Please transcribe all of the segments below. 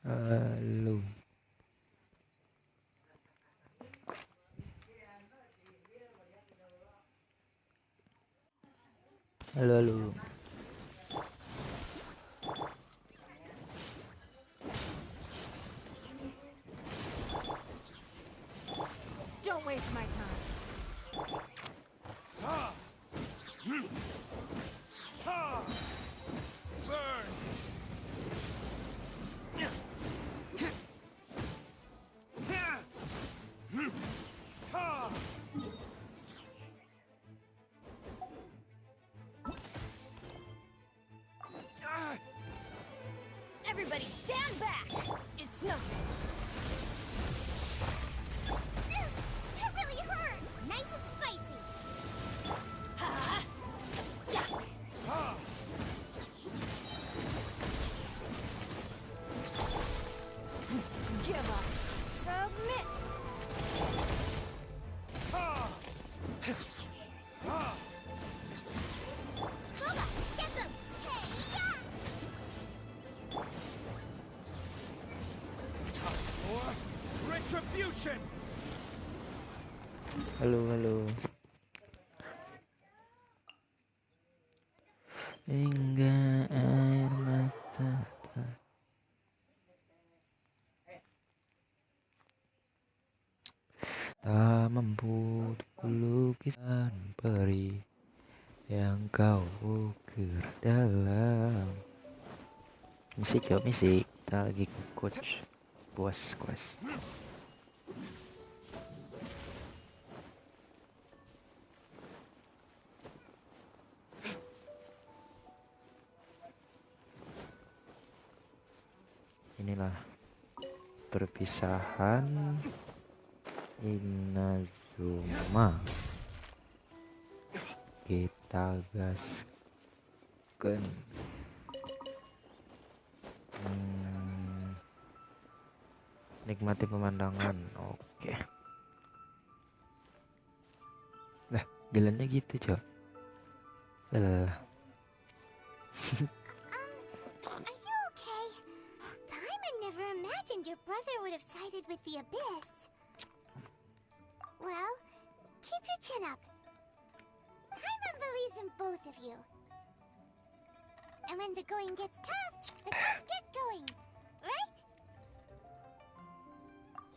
Halo. Halo, halo. Don't waste my time. Burn! Everybody stand back! It's nothing. That really hurt! Nice and spicy. Ha! Give up. Submit. Boba, get them! Hey, yeah! Time for retribution! Halo, halo. Hingga air mata tak mampu untuk lukisan peri yang kau ukir dalam. Musik yuk, musik. Kita lagi ke coach bos kelas. Inilah perpisahan Inazuma. Kita gaskan. Nikmati pemandangan. Oke. Nah, jalannya gitu, Cok. Lelah. Are you okay? Paimon never imagined your brother would have sided with the Abyss. Well, keep your chin up. Paimon believes in both of you. And when the going gets tough, the tough get going, right?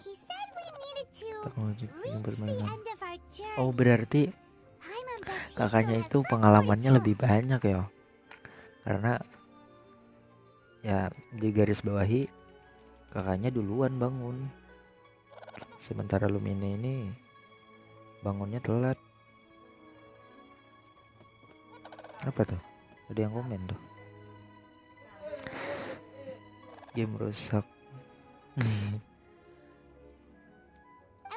He said we needed to reach the end of our journey. Oh, berarti Paimon bets you kakaknya still itu have pengalamannya further lebih tales. banyak ya. Karena ya di garis bawahi kakaknya duluan bangun. Sementara Lumine ini bangunnya telat. Apa tuh? Ada yang komen tuh. Game rusak. And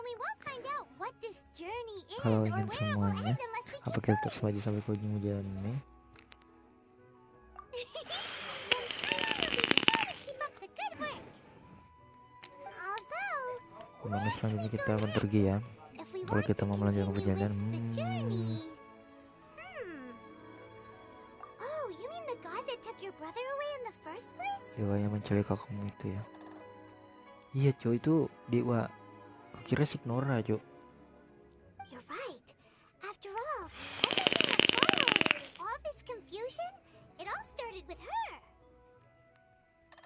we won't find out what this journey is Kalau or ingin where it will semuanya, end unless we apa keep kita going. terus maju sampai ke ujung jalannya? Keep up the good work. Although, Kemana where should selanjutnya we kita go akan next? pergi ya? If we Kalau want kita to mau melanjutkan continue perjalanan, with the journey. Oh, you mean the god that took your brother away in the first place? dewa yang menculik kakakmu itu ya? Iya, Cok, itu dewa. Kukira si Nora, Cok. You're right. After all, everything that followed, all this confusion, it all started with her.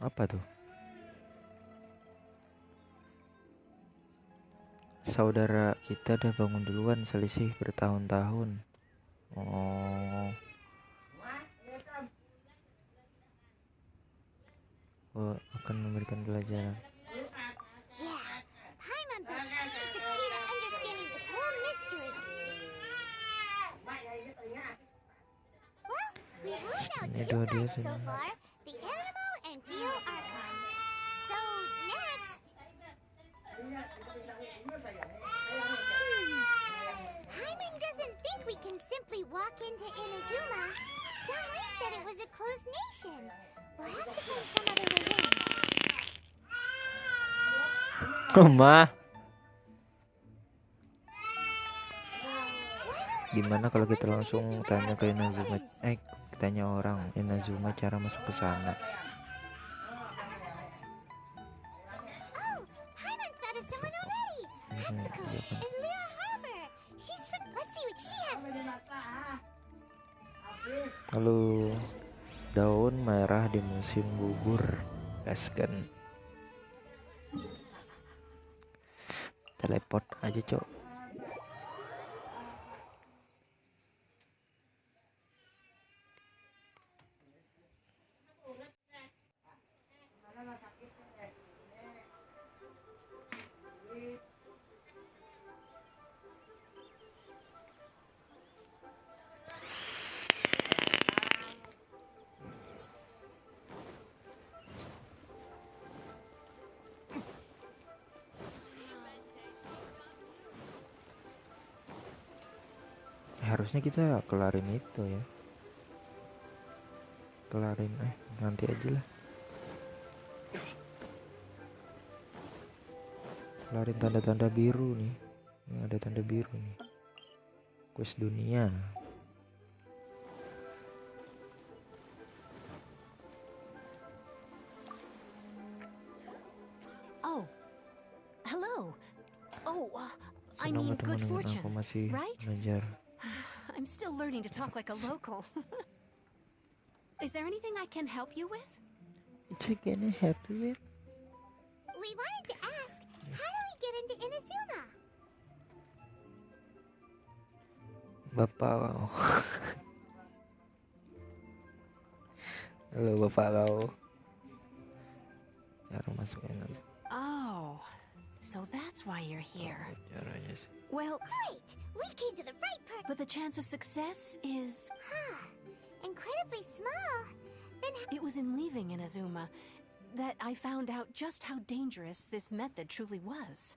Apa tuh? Saudara kita udah bangun duluan, selisih bertahun-tahun. Oh. Oh, akan memberikan pelajaran. Yeah, Paimon bets she's the key to understanding this whole mystery. Well, we've ruled out Ini two dua dia gods so sini. far, the Animo and Geo Archons. So, next... Paimon doesn't think we can simply walk into Inazuma. John Lee said it was a closed nation. We'll have to find some other way in. Ma, gimana kalau kita langsung tanya ke Inazuma? Tanya orang Inazuma cara masuk ke sana. Mexico and Lea Harbor. She's from. Let's see what she has. Halo, daun merah di musim gugur. Gaskan. Teleport aja, Cok. Harusnya kita kelarin itu ya. Kelarin nanti aja lah. Kelarin tanda-tanda biru nih. Ini ada tanda biru nih. Quest dunia. Oh, hello. Oh, I Senang mean bertemu good dengan fortune, aku masih right? belajar. I'm still learning to talk like a local. Is there anything I can help you with? It's gonna happen. We wanted to ask, how do we get into Inazuma? Bapak kau. Halo bapak kau. Cara masuknya nanti. Oh, so that's why you're here. Caranya sih. Well, Great! We came to the right part. but the chance of success is... Incredibly small. Then It was in leaving Inazuma that I found out just how dangerous this method truly was.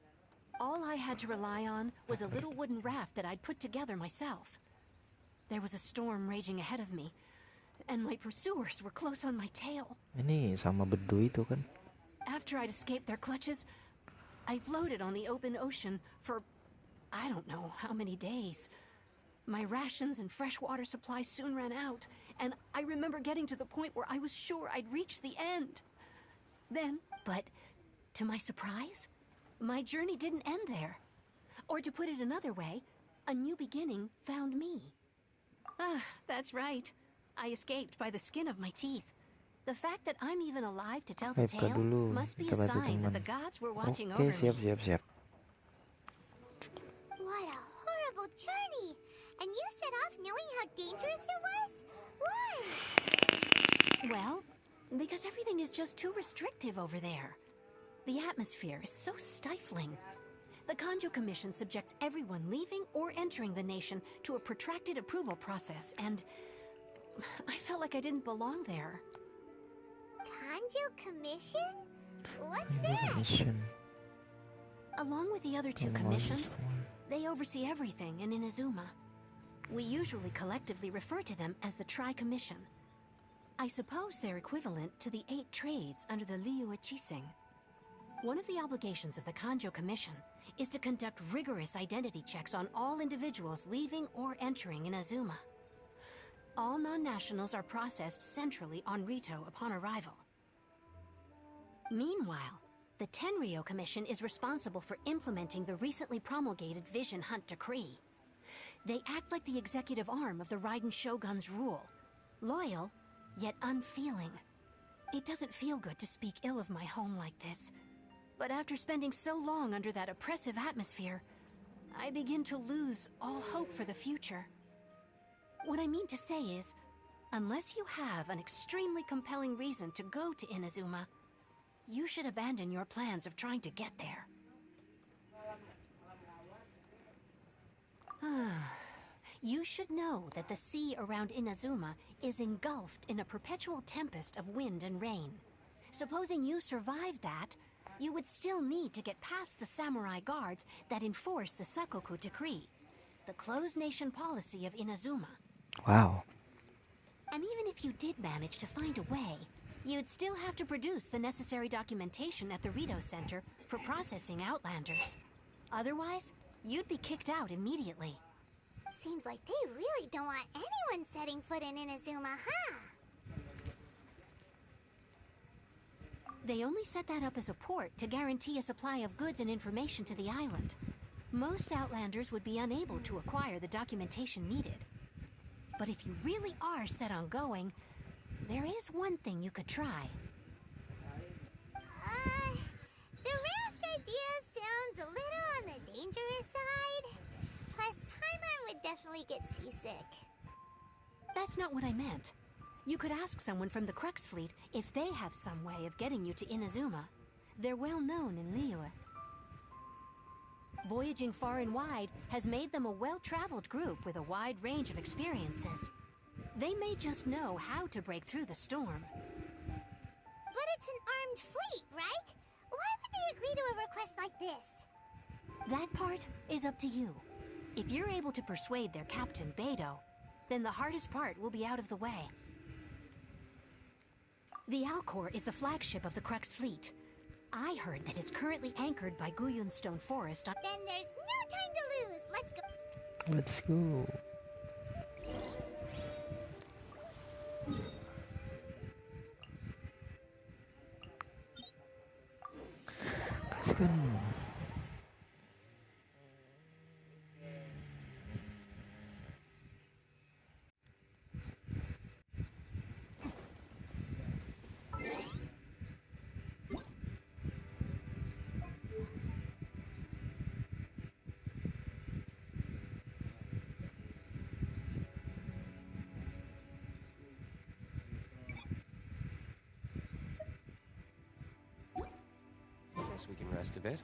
All I had to rely on was a little wooden raft that I'd put together myself. There was a storm raging ahead of me, and my pursuers were close on my tail. Ini sama bedu itu kan. After I'd escaped their clutches, I floated on the open ocean for I don't know how many days. My rations and fresh water supplies soon ran out, and I remember getting to the point where I was sure I'd reached the end. Then, but to my surprise, my journey didn't end there. Or to put it another way, a new beginning found me. Ah, that's right. I escaped by the skin of my teeth. The fact that I'm even alive to tell the Buka tale dulu, must be kita a bantu sign that teman. the gods were watching Oke, over me. siap. what a horrible journey. And you set off knowing how dangerous it was? Why? Well, because everything is just too restrictive over there. The atmosphere is so stifling. The Kanjo Commission subjects everyone leaving or entering the nation to a protracted approval process, and I felt like I didn't belong there. Kanjo Commission? What's that? Mission. Along with the other two commissions, they oversee everything in Inazuma. We usually collectively refer to them as the Tri-Commission. I suppose they're equivalent to the 8 trades under the Liu Chising. One of the obligations of the Kanjo Commission is to conduct rigorous identity checks on all individuals leaving or entering Inazuma. All non-nationals are processed centrally on Rito upon arrival. Meanwhile, the Tenryo Commission is responsible for implementing the recently promulgated Vision Hunt Decree. They act like the executive arm of the Raiden Shogun's rule, loyal, yet unfeeling. It doesn't feel good to speak ill of my home like this, but after spending so long under that oppressive atmosphere, I begin to lose all hope for the future. What I mean to say is, unless you have an extremely compelling reason to go to Inazuma, you should abandon your plans of trying to get there. You should know that the sea around Inazuma is engulfed in a perpetual tempest of wind and rain. Supposing you survived that, you would still need to get past the samurai guards that enforce the Sakoku Decree, the closed nation policy of Inazuma. Wow. And even if you did manage to find a way, you'd still have to produce the necessary documentation at the Rito Center for processing Outlanders. Otherwise, you'd be kicked out immediately. Seems like they really don't want anyone setting foot in Inazuma, huh? They only set that up as a port to guarantee a supply of goods and information to the island. Most Outlanders would be unable to acquire the documentation needed. But if you really are set on going, there is one thing you could try. The raft idea sounds a little on the dangerous side. Plus, Paimon would definitely get seasick. That's not what I meant. You could ask someone from the Crux fleet if they have some way of getting you to Inazuma. They're well known in Liyue. Voyaging far and wide has made them a well-traveled group with a wide range of experiences. They may just know how to break through the storm. But it's an armed fleet, right? Why would they agree to a request like this? That part is up to you. If you're able to persuade their captain, Beidou, then the hardest part will be out of the way. The Alcor is the flagship of the Crux fleet. I heard that it's currently anchored by Guyunstone Forest on... Then there's no time to lose. Let's go. Let's go. Kasi kan Guess we can rest a bit.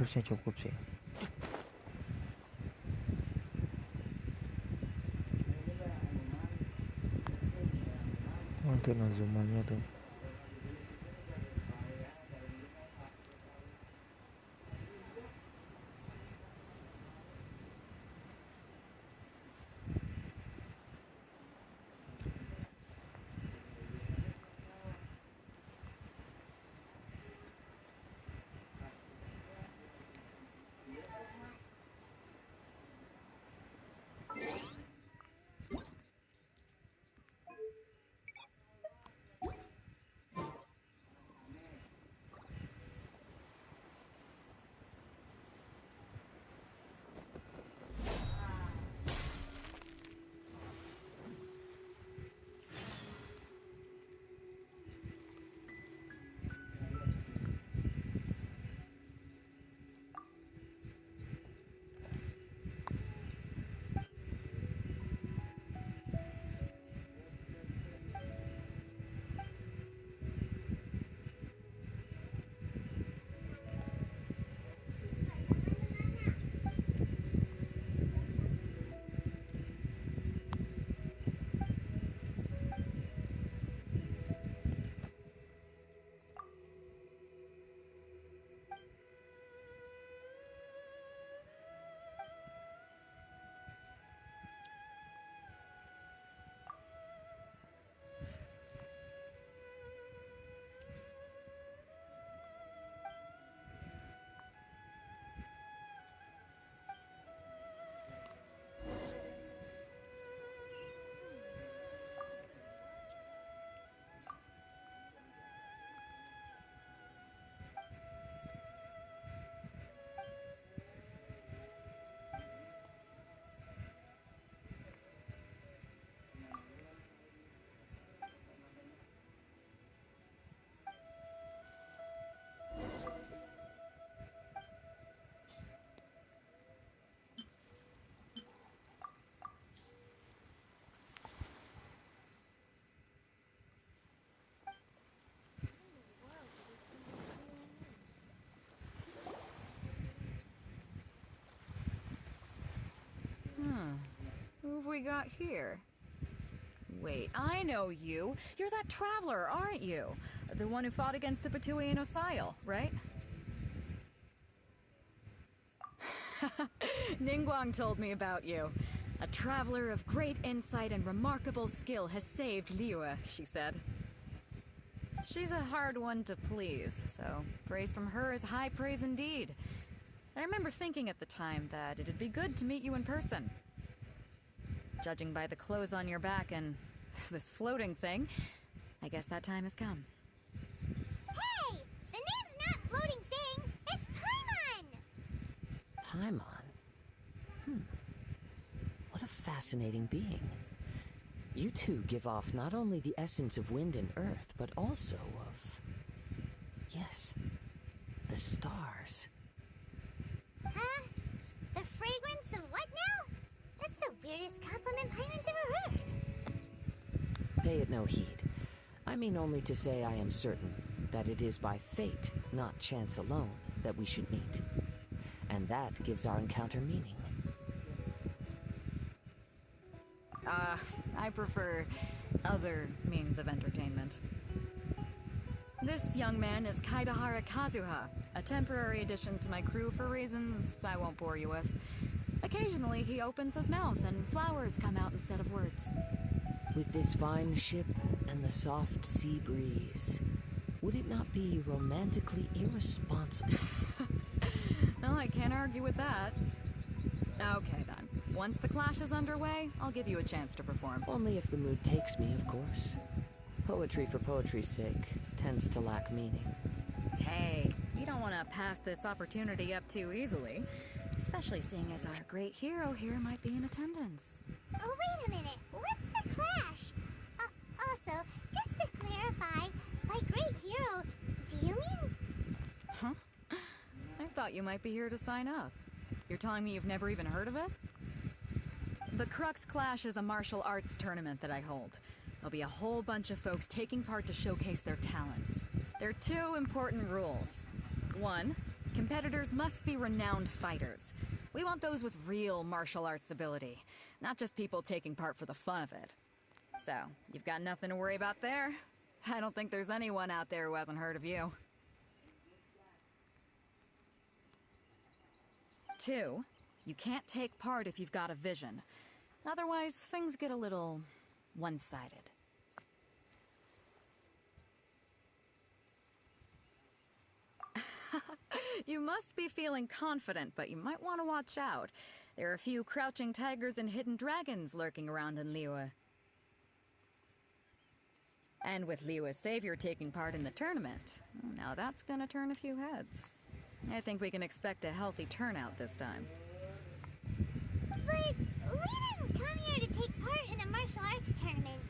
harusnya cukup sih. Untuk Inazumanya tuh. we got here? Wait, I know you. You're that traveler, aren't you? The one who fought against the Fatui and Osile, right? Ningguang told me about you. A traveler of great insight and remarkable skill has saved Liyue, she said. She's a hard one to please, so praise from her is high praise indeed. I remember thinking at the time that it'd be good to meet you in person. Judging by the clothes on your back and this floating thing, I guess that time has come. Hey! The name's not Floating Thing! It's Paimon! Paimon? What a fascinating being. You two give off not only the essence of wind and earth, but also of... yes, the stars. Huh? The fragrance of what now? That's the weirdest compliment Paimon's ever heard. Pay it no heed. I mean only to say I am certain that it is by fate, not chance alone, that we should meet. And that gives our encounter meaning. I prefer other means of entertainment. This young man is Kaidahara Kazuha, a temporary addition to my crew for reasons I won't bore you with. Occasionally, he opens his mouth and flowers come out instead of words. With this fine ship and the soft sea breeze, would it not be romantically irresponsible? No, I can't argue with that. Okay, then. Once the clash is underway, I'll give you a chance to perform. Only if the mood takes me, of course. Poetry for poetry's sake tends to lack meaning. Hey, you don't want to pass this opportunity up too easily. Especially seeing as our great hero here might be in attendance. Oh, wait a minute. What's the clash? Also, just to clarify, by great hero, do you mean... Huh? I thought you might be here to sign up. You're telling me you've never even heard of it? The Crux Clash is a martial arts tournament that I hold. There'll be a whole bunch of folks taking part to showcase their talents. There are two important rules. One, competitors must be renowned fighters. We want those with real martial arts ability, not just people taking part for the fun of it. So, you've got nothing to worry about there. I don't think there's anyone out there who hasn't heard of you. Two, you can't take part if you've got a vision. Otherwise, things get a little one-sided. You must be feeling confident, but you might want to watch out. There are a few crouching tigers and hidden dragons lurking around in Liyue. And with Liyue's savior taking part in the tournament, now that's gonna turn a few heads. I think we can expect a healthy turnout this time. But we didn't come here to take part in a martial arts tournament.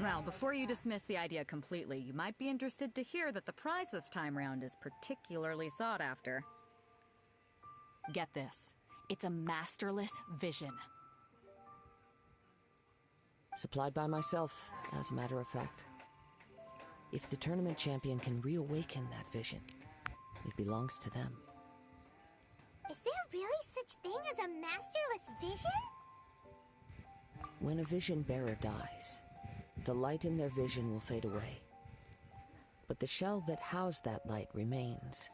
Well, before you dismiss the idea completely, you might be interested to hear that the prize this time round is particularly sought after. Get this. It's a masterless vision. Supplied by myself, as a matter of fact. If the tournament champion can reawaken that vision, it belongs to them. Is there really such thing as a masterless vision? When a vision bearer dies, the light in their vision will fade away. But the shell that housed that light remains.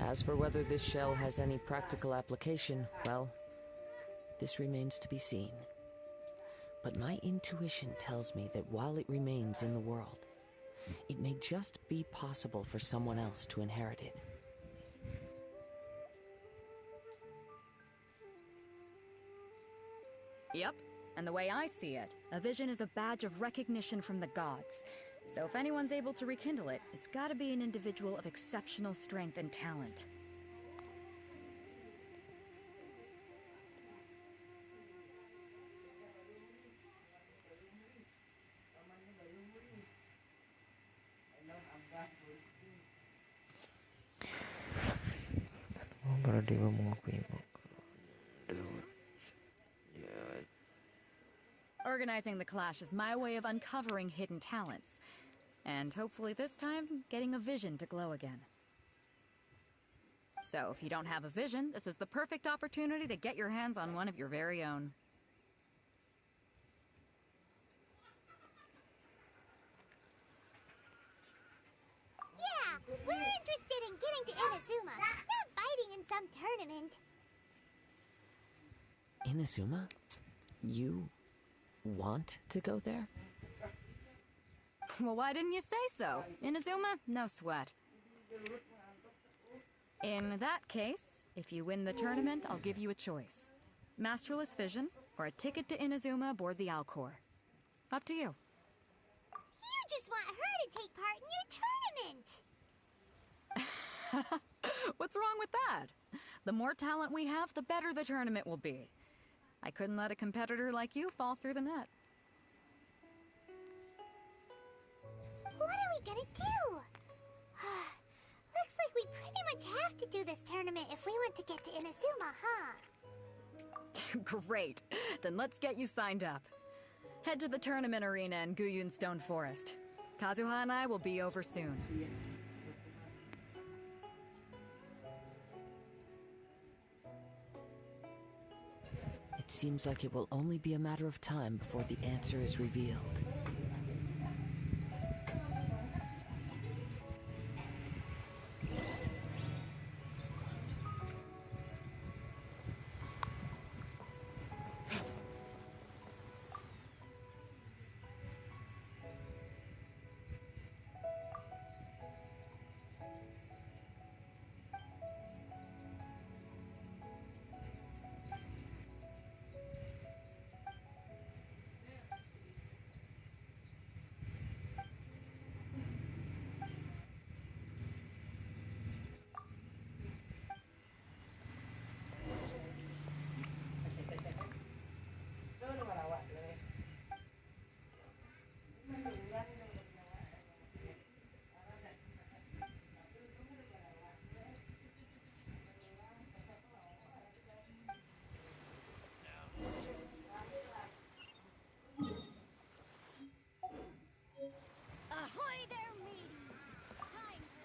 As for whether this shell has any practical application, well, this remains to be seen. But my intuition tells me that while it remains in the world, it may just be possible for someone else to inherit it. Yep, and the way I see it, a vision is a badge of recognition from the gods. So if anyone's able to rekindle it, it's gotta be an individual of exceptional strength and talent. Para dewa mengakui. Organizing the clash is my way of uncovering hidden talents. And hopefully this time, getting a vision to glow again. So if you don't have a vision, this is the perfect opportunity to get your hands on one of your very own. Yeah, we're interested in getting to Inazuma, not fighting in some tournament. Inazuma? You want to go there? Well, why didn't you say so? Inazuma? No sweat. In that case, if you win the tournament, I'll give you a choice. Masterless Vision, or a ticket to Inazuma aboard the Alcor. Up to you. You just want her to take part in your tournament. What's wrong with that? The more talent we have, the better the tournament will be. I couldn't let a competitor like you fall through the net. What are we gonna do? Looks like we pretty much have to do this tournament if we want to get to Inazuma, huh? Great. Then let's get you signed up. Head to the tournament arena in Guyun Stone Forest. Kazuha and I will be over soon. It seems like it will only be a matter of time before the answer is revealed. Ahoy there, mateys! Time to...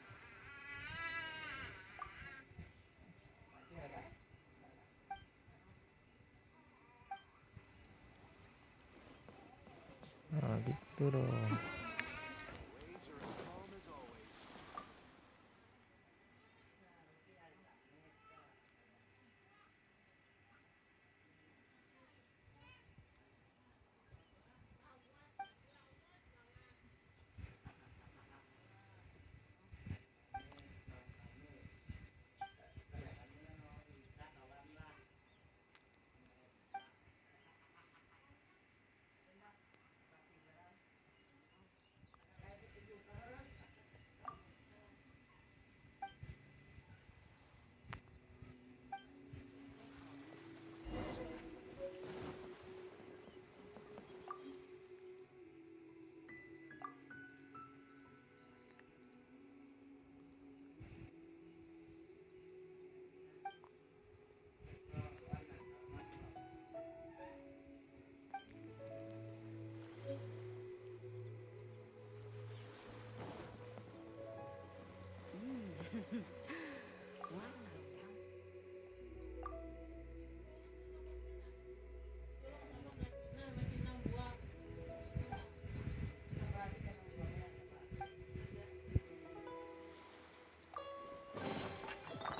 Nah, gitu dong. Waves are as calm as always.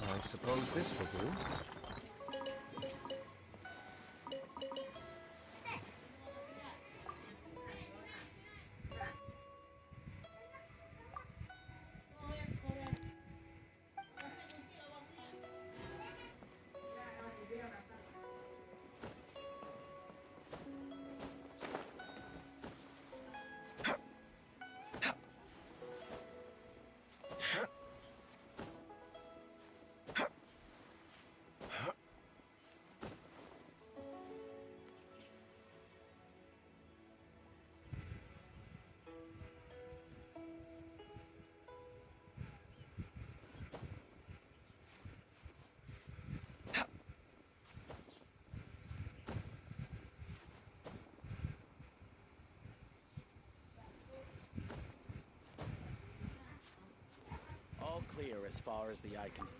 I suppose this will do. All clear as far as the eye can see.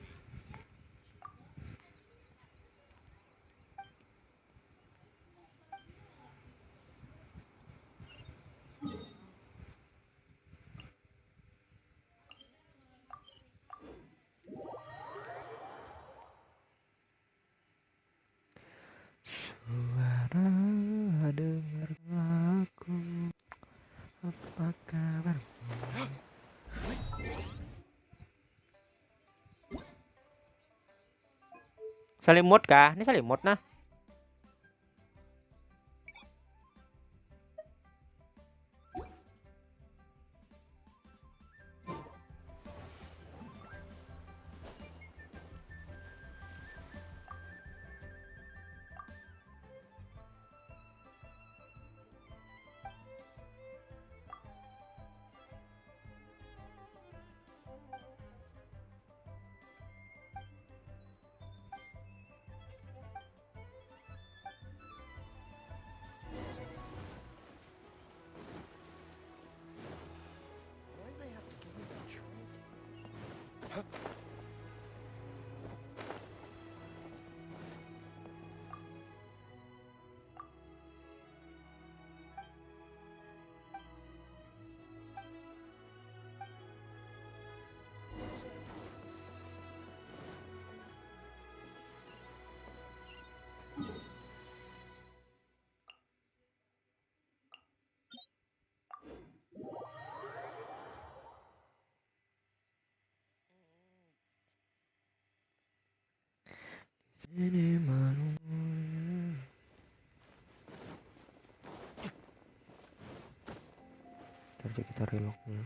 Selimut kah? Ini selimut nah. Why'd they have to give me that transfer? Ini malu. Tadi kita reload dulu.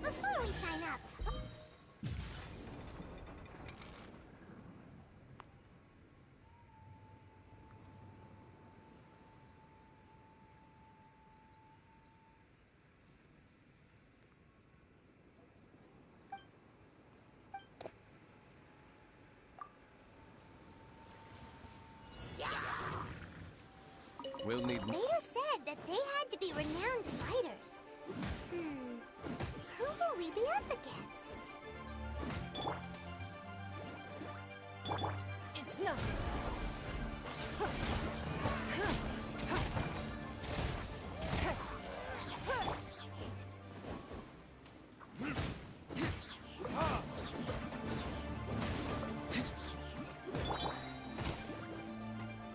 Before we sign up, We'll need... Mater said that they had to be renowned fighters. Who will we be up against? It's nothing.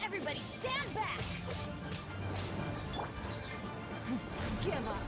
Everybody stand back! Give up!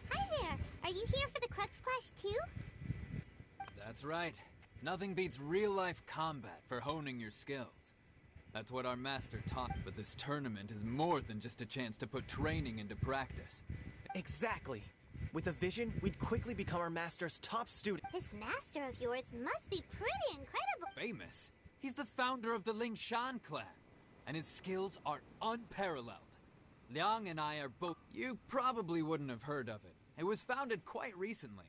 Hi there! Are you here for the Crux Clash too? That's right. Nothing beats real-life combat for honing your skills. That's what our master taught, but this tournament is more than just a chance to put training into practice. Exactly. With a vision, we'd quickly become our master's top student. This master of yours must be pretty incredible. Famous? He's the founder of the Lingshan clan, and his skills are unparalleled. Liang and I are both... You probably wouldn't have heard of it. It was founded quite recently.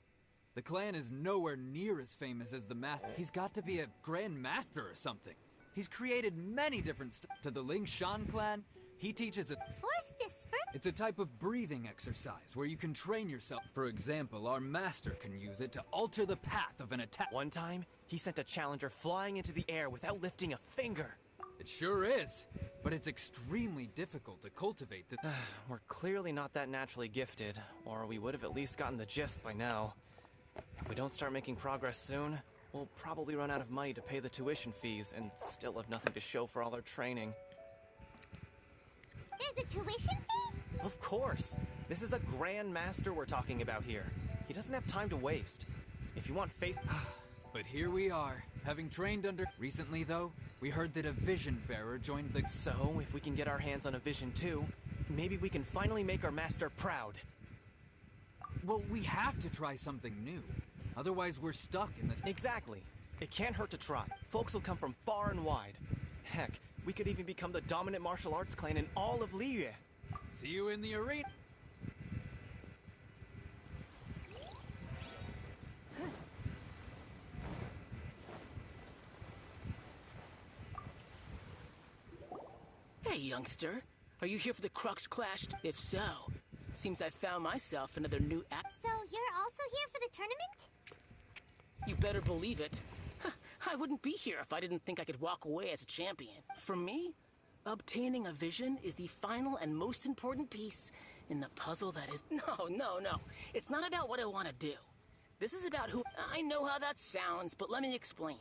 The clan is nowhere near as famous as the master. He's got to be a grand master or something. He's created many different to the Lingshan clan. He teaches it. Force disperse. It's a type of breathing exercise where you can train yourself. For example, our master can use it to alter the path of an attack. One time, he sent a challenger flying into the air without lifting a finger. It sure is, but it's extremely difficult to cultivate this. We're clearly not that naturally gifted, or we would have at least gotten the gist by now. If we don't start making progress soon, we'll probably run out of money to pay the tuition fees and still have nothing to show for all our training. There's a tuition fee? Of course! This is a Grand Master we're talking about here. He doesn't have time to waste. If you want faith... But here we are, having trained under... Recently, though, we heard that a vision bearer joined the... So, if we can get our hands on a vision too, maybe we can finally make our master proud. Well, we have to try something new. Otherwise, we're stuck in this... Exactly. It can't hurt to try. Folks will come from far and wide. Heck, we could even become the dominant martial arts clan in all of Liyue. See you in the arena. youngster. Are you here for the Crux Clash? If so, seems I found myself another new So you're also here for the tournament? You better believe it. I wouldn't be here if I didn't think I could walk away as a champion. For me, obtaining a vision is the final and most important piece in the puzzle that is... No. It's not about what I want to do. This is about who... I know how that sounds, but let me explain.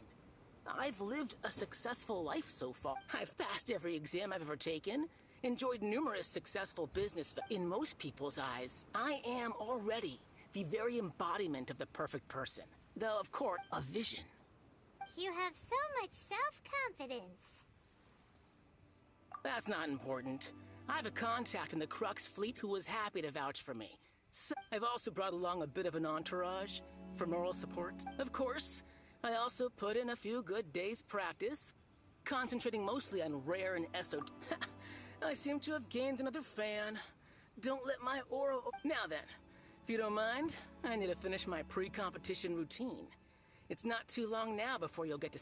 I've lived a successful life so far. I've passed every exam I've ever taken, enjoyed numerous successful business. In most people's eyes, I am already the very embodiment of the perfect person. Though, of course, a vision. You have so much self-confidence. That's not important. I have a contact in the Crux fleet who was happy to vouch for me. So I've also brought along a bit of an entourage for moral support. Of course, I also put in a few good days' practice, concentrating mostly on rare and esoteric. I seem to have gained another fan. Don't let my aura... Now then, if you don't mind, I need to finish my pre-competition routine. It's not too long now before you'll get to...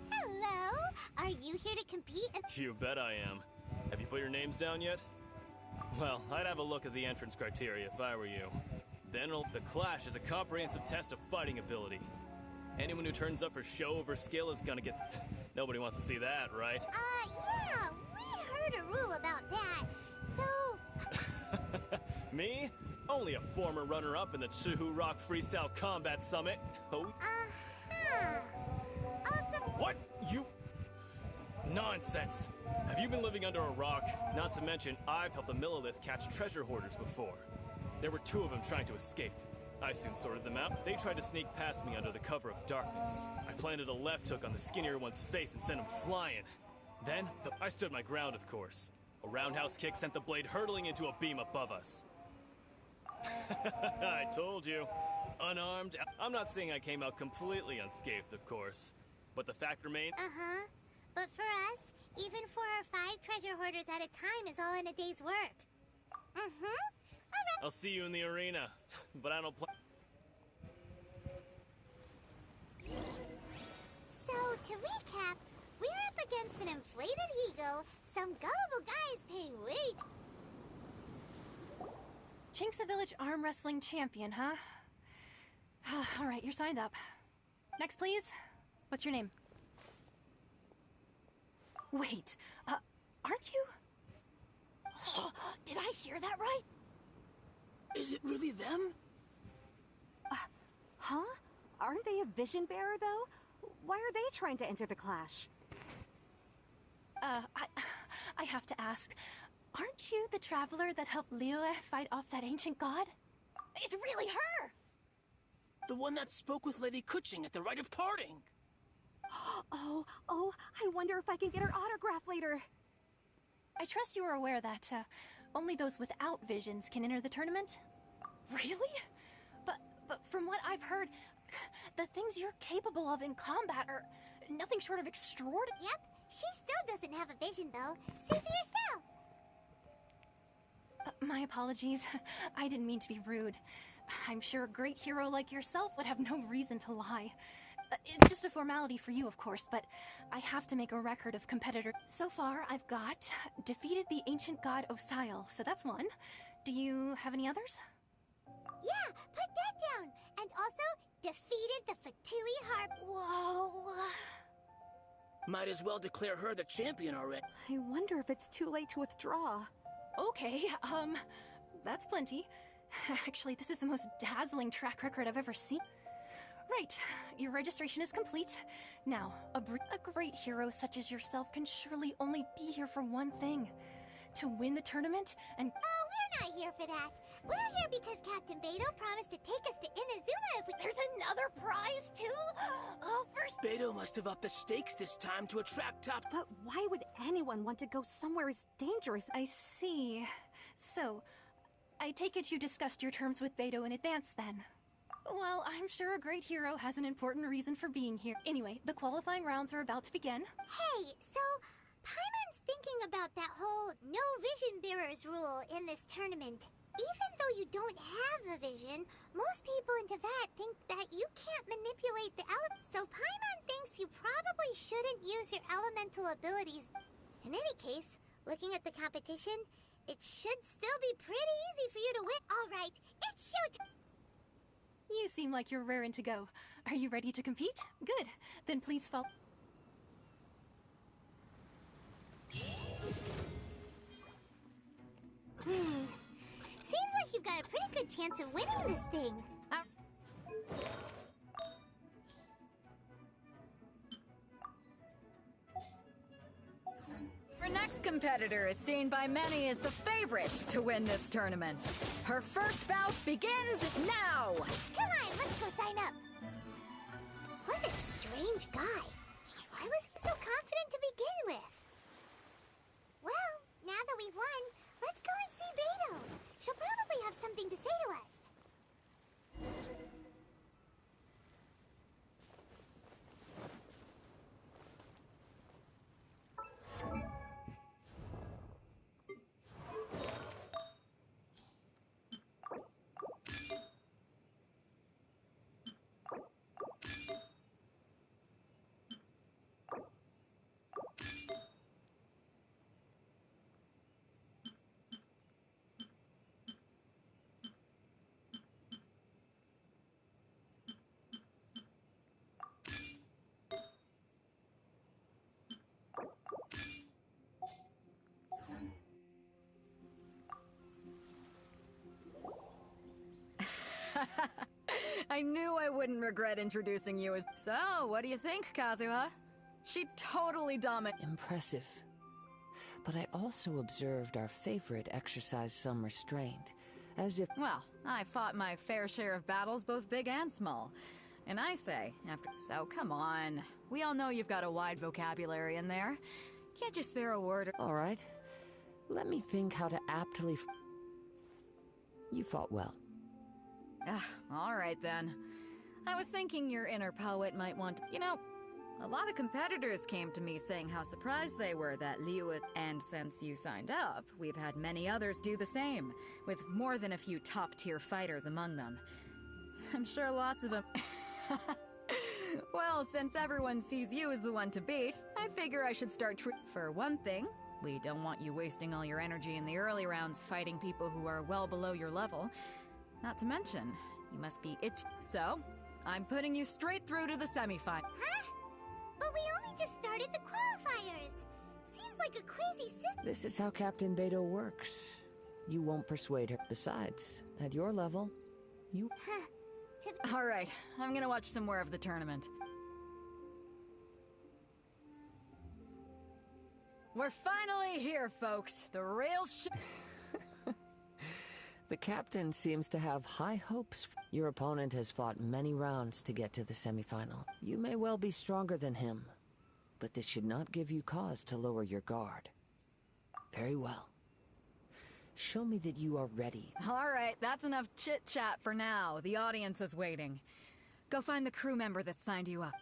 Hello? Are you here to compete? You bet I am. Have you put your names down yet? Well, I'd have a look at the entrance criteria if I were you. Then the Clash is a comprehensive test of fighting ability. Anyone who turns up for show over skill is gonna get... Nobody wants to see that, right? Yeah, we heard a rule about that. So... Me? Only a former runner-up in the Chihu Rock Freestyle Combat Summit. Oh. Uh-huh. Also... What? You... Nonsense. Have you been living under a rock? Not to mention, I've helped the Millilith catch treasure hoarders before. There were 2 of them trying to escape. I soon sorted them out. They tried to sneak past me under the cover of darkness. I planted a left hook on the skinnier one's face and sent him flying. Then, I stood my ground, of course. A roundhouse kick sent the blade hurtling into a beam above us. I told you. Unarmed. I'm not saying I came out completely unscathed, of course. But the fact remains... Uh-huh. But for us, even 4 or 5 treasure hoarders at a time is all in a day's work. Mm-hmm. I'll see you in the arena, but I don't play... So, to recap, we're up against an inflated ego, some gullible guys paying weight. Chink's Village arm wrestling champion, huh? All right, you're signed up. Next, please. What's your name? Wait, aren't you? Did I hear that right? Is it really them? Huh? Aren't they a vision bearer, though? Why are they trying to enter the Clash? I have to ask, aren't you the traveler that helped Liyue fight off that ancient god? It's really her! The one that spoke with Lady Kuching at the rite of parting. Oh, I wonder if I can get her autograph later. I trust you are aware that, only those without visions can enter the tournament? Really? But from what I've heard, the things you're capable of in combat are nothing short of extraordinary. Yep, she still doesn't have a vision, though. See for yourself. My apologies. I didn't mean to be rude. I'm sure a great hero like yourself would have no reason to lie. It's just a formality for you, of course, but I have to make a record of competitors. So far, I've got defeated the ancient god Osial, so that's one. Do you have any others? Yeah, put that down. And also, defeated the Fatui Harp. Whoa. Might as well declare her the champion already. I wonder if it's too late to withdraw. Okay, that's plenty. Actually, this is the most dazzling track record I've ever seen. Right, your registration is complete. Now, a great hero such as yourself can surely only be here for one thing. To win the tournament and... Oh, we're not here for that. We're here because Captain Beto promised to take us to Inazuma if we... There's another prize, too? Oh, first... Beto must have upped the stakes this time to attract top... But why would anyone want to go somewhere as dangerous? I see. So, I take it you discussed your terms with Beto in advance, then? Well, I'm sure a great hero has an important reason for being here. Anyway, the qualifying rounds are about to begin. Hey, so Paimon's thinking about that whole no vision bearers rule in this tournament. Even though you don't have a vision, most people in Teyvat think that you can't manipulate the elements. So Paimon thinks you probably shouldn't use your elemental abilities. In any case, looking at the competition, it should still be pretty easy for you to win. All right, it's showtime. You seem like you're raring to go. Are you ready to compete? Good. Then please follow. Seems like you've got a pretty good chance of winning this thing. Our next competitor is seen by many as the favorite to win this tournament. Her first bout begins now! Come on, let's go sign up. What a strange guy. Why was he so confident to begin with? Well, now that we've won, let's go and see Beto. She'll probably have something to say to us. I knew I wouldn't regret introducing you as... So, what do you think, Kazuha? She totally dominated. Impressive. But I also observed our favorite exercise some restraint, as if... Well, I fought my fair share of battles, both big and small. And I say, after... So, come on. We all know you've got a wide vocabulary in there. Can't you spare a word? All right. Let me think how to aptly... You fought well. All right, then. I was thinking your inner poet might want... You know, a lot of competitors came to me saying how surprised they were that Liu is... And since you signed up, we've had many others do the same, with more than a few top-tier fighters among them. I'm sure lots of them... Well, since everyone sees you as the one to beat, I figure I should start For one thing, we don't want you wasting all your energy in the early rounds fighting people who are well below your level. Not to mention, you must be itchy. So, I'm putting you straight through to the semifinal. Huh? But we only just started the qualifiers. Seems like a crazy system. This is how Captain Beto works. You won't persuade her. Besides, at your level, you... All right, I'm gonna watch some more of the tournament. We're finally here, folks. The real The captain seems to have high hopes. Your opponent has fought many rounds to get to the semifinal. You may well be stronger than him, but this should not give you cause to lower your guard. Very well. Show me that you are ready. All right, that's enough chit-chat for now. The audience is waiting. Go find the crew member that signed you up.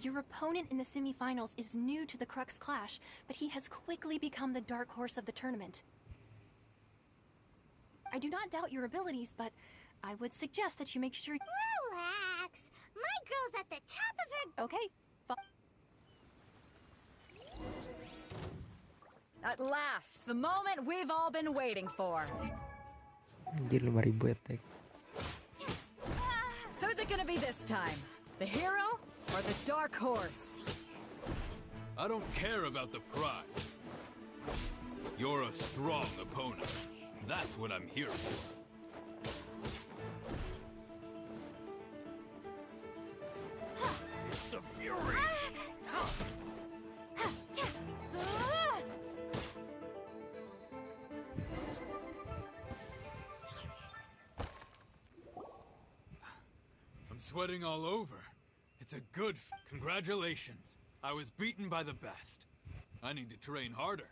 Your opponent in the semifinals is new to the Crux Clash, but he has quickly become the dark horse of the tournament. I do not doubt your abilities, but I would suggest that you make sure... Relax! My girl's at the top of her... Okay. At last, the moment we've all been waiting for. Anjir 5.000 attack. Who's it gonna be this time? The hero or the dark horse? I don't care about the prize. You're a strong opponent. That's what I'm here for. It's a fury! I'm sweating all over. It's a good Congratulations. I was beaten by the best. I need to train harder.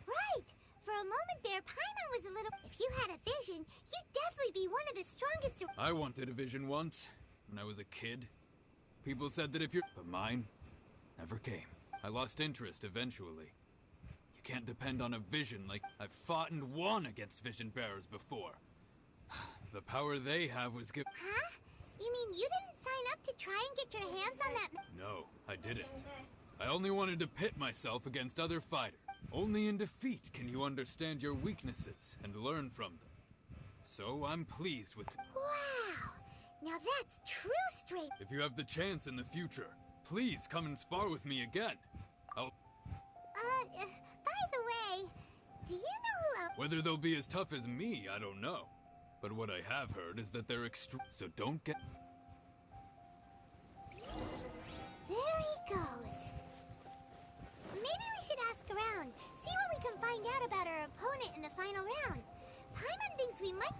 Right! For a moment there, Paimon was a little... If you had a vision, you'd definitely be one of the strongest... I wanted a vision once, when I was a kid. People said that if you're... But mine never came. I lost interest eventually. You can't depend on a vision like... I've fought and won against vision bearers before. The power they have was given... Huh? You mean you didn't sign up to try and get your hands on that... No, I didn't. I only wanted to pit myself against other fighters. Only in defeat can you understand your weaknesses and learn from them. So I'm pleased with... Wow! Now that's true straight... If you have the chance in the future, please come and spar with me again. I'll... by the way, do you know who else... Whether they'll be as tough as me, I don't know. But what I have heard is that they're extreme... So don't get... There he goes. Maybe we should ask around, see what we can find out about our opponent in the final round. Paimon thinks we might...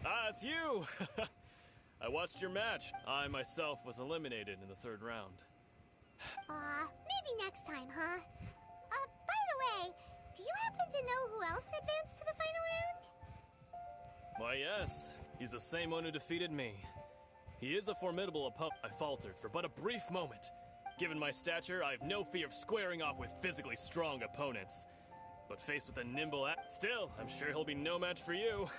Ah, it's you! I watched your match. I myself was eliminated in the third round. Maybe next time, huh? By the way, do you happen to know who else advanced to the final round? Why, yes. He's the same one who defeated me. He is a formidable opponent. I faltered for but a brief moment. Given my stature, I have no fear of squaring off with physically strong opponents. But faced with a nimble still, I'm sure he'll be no match for you.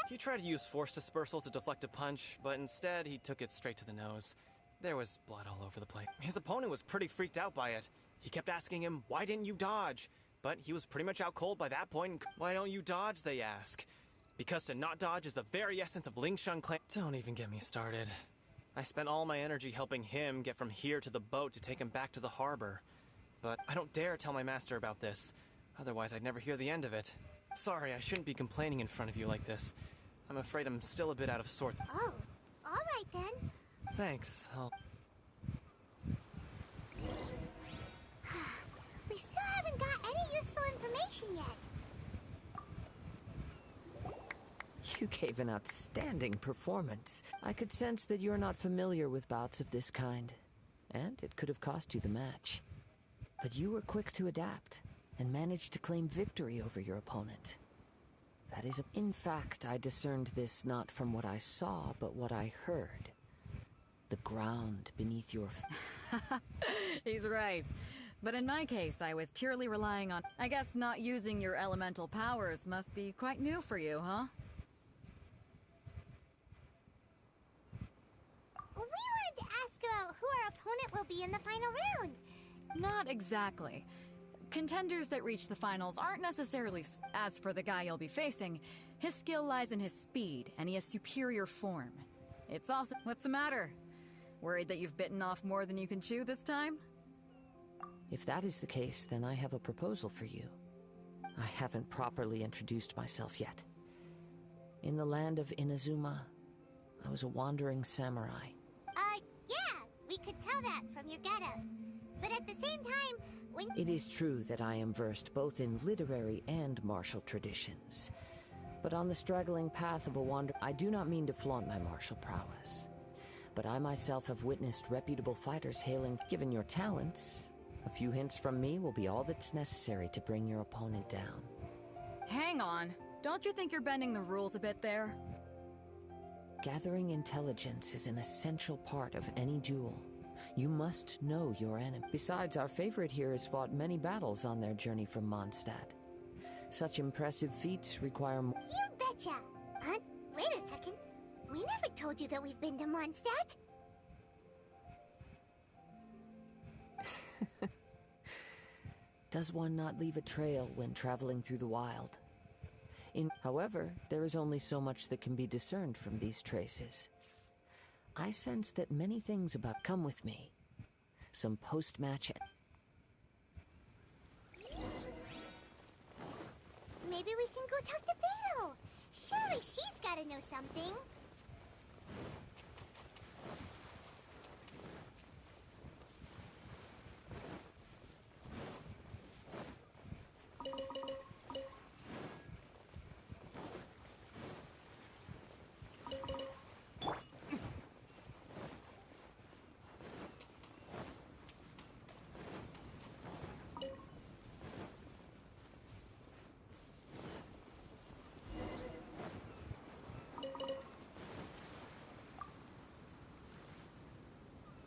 He tried to use force dispersal to deflect a punch, but instead he took it straight to the nose. There was blood all over the place. His opponent was pretty freaked out by it. He kept asking him, why didn't you dodge? But he was pretty much out cold by that point. Why don't you dodge, they ask. Because to not dodge is the very essence of Lingshan clan. Don't even get me started. I spent all my energy helping him get from here to the boat to take him back to the harbor. But I don't dare tell my master about this. Otherwise I'd never hear the end of it. Sorry, I shouldn't be complaining in front of you like this. I'm afraid I'm still a bit out of sorts. Oh, all right then. Thanks, We still haven't got any useful information yet. You gave an outstanding performance. I could sense that you're not familiar with bouts of this kind, and it could have cost you the match. But you were quick to adapt, and managed to claim victory over your opponent. That is in fact, I discerned this not from what I saw, but what I heard. The ground beneath your... He's right. But in my case, I was purely relying on... I guess not using your elemental powers must be quite new for you, huh? We wanted to ask about who our opponent will be in the final round. Not exactly. Contenders that reach the finals aren't necessarily... As for the guy you'll be facing, his skill lies in his speed, and he has superior form. It's also... What's the matter? Worried that you've bitten off more than you can chew this time? If that is the case, then I have a proposal for you. I haven't properly introduced myself yet. In the land of Inazuma, I was a wandering samurai. Yeah, we could tell that from your getup. But at the same time, when... It is true that I am versed both in literary and martial traditions. But on the straggling path of a I do not mean to flaunt my martial prowess. But I myself have witnessed reputable fighters hailing. Given your talents, a few hints from me will be all that's necessary to bring your opponent down. Hang on. Don't you think you're bending the rules a bit there? Gathering intelligence is an essential part of any duel. You must know your enemy. Besides, our favorite here has fought many battles on their journey from Mondstadt. Such impressive feats require more... You betcha! Wait a second. We never told you that we've been to Mondstadt. Does one not leave a trail when traveling through the wild? However, there is only so much that can be discerned from these traces. I sense that many things about... Come with me. Some post-match... Maybe we can go talk to Beto. Surely she's gotta know something.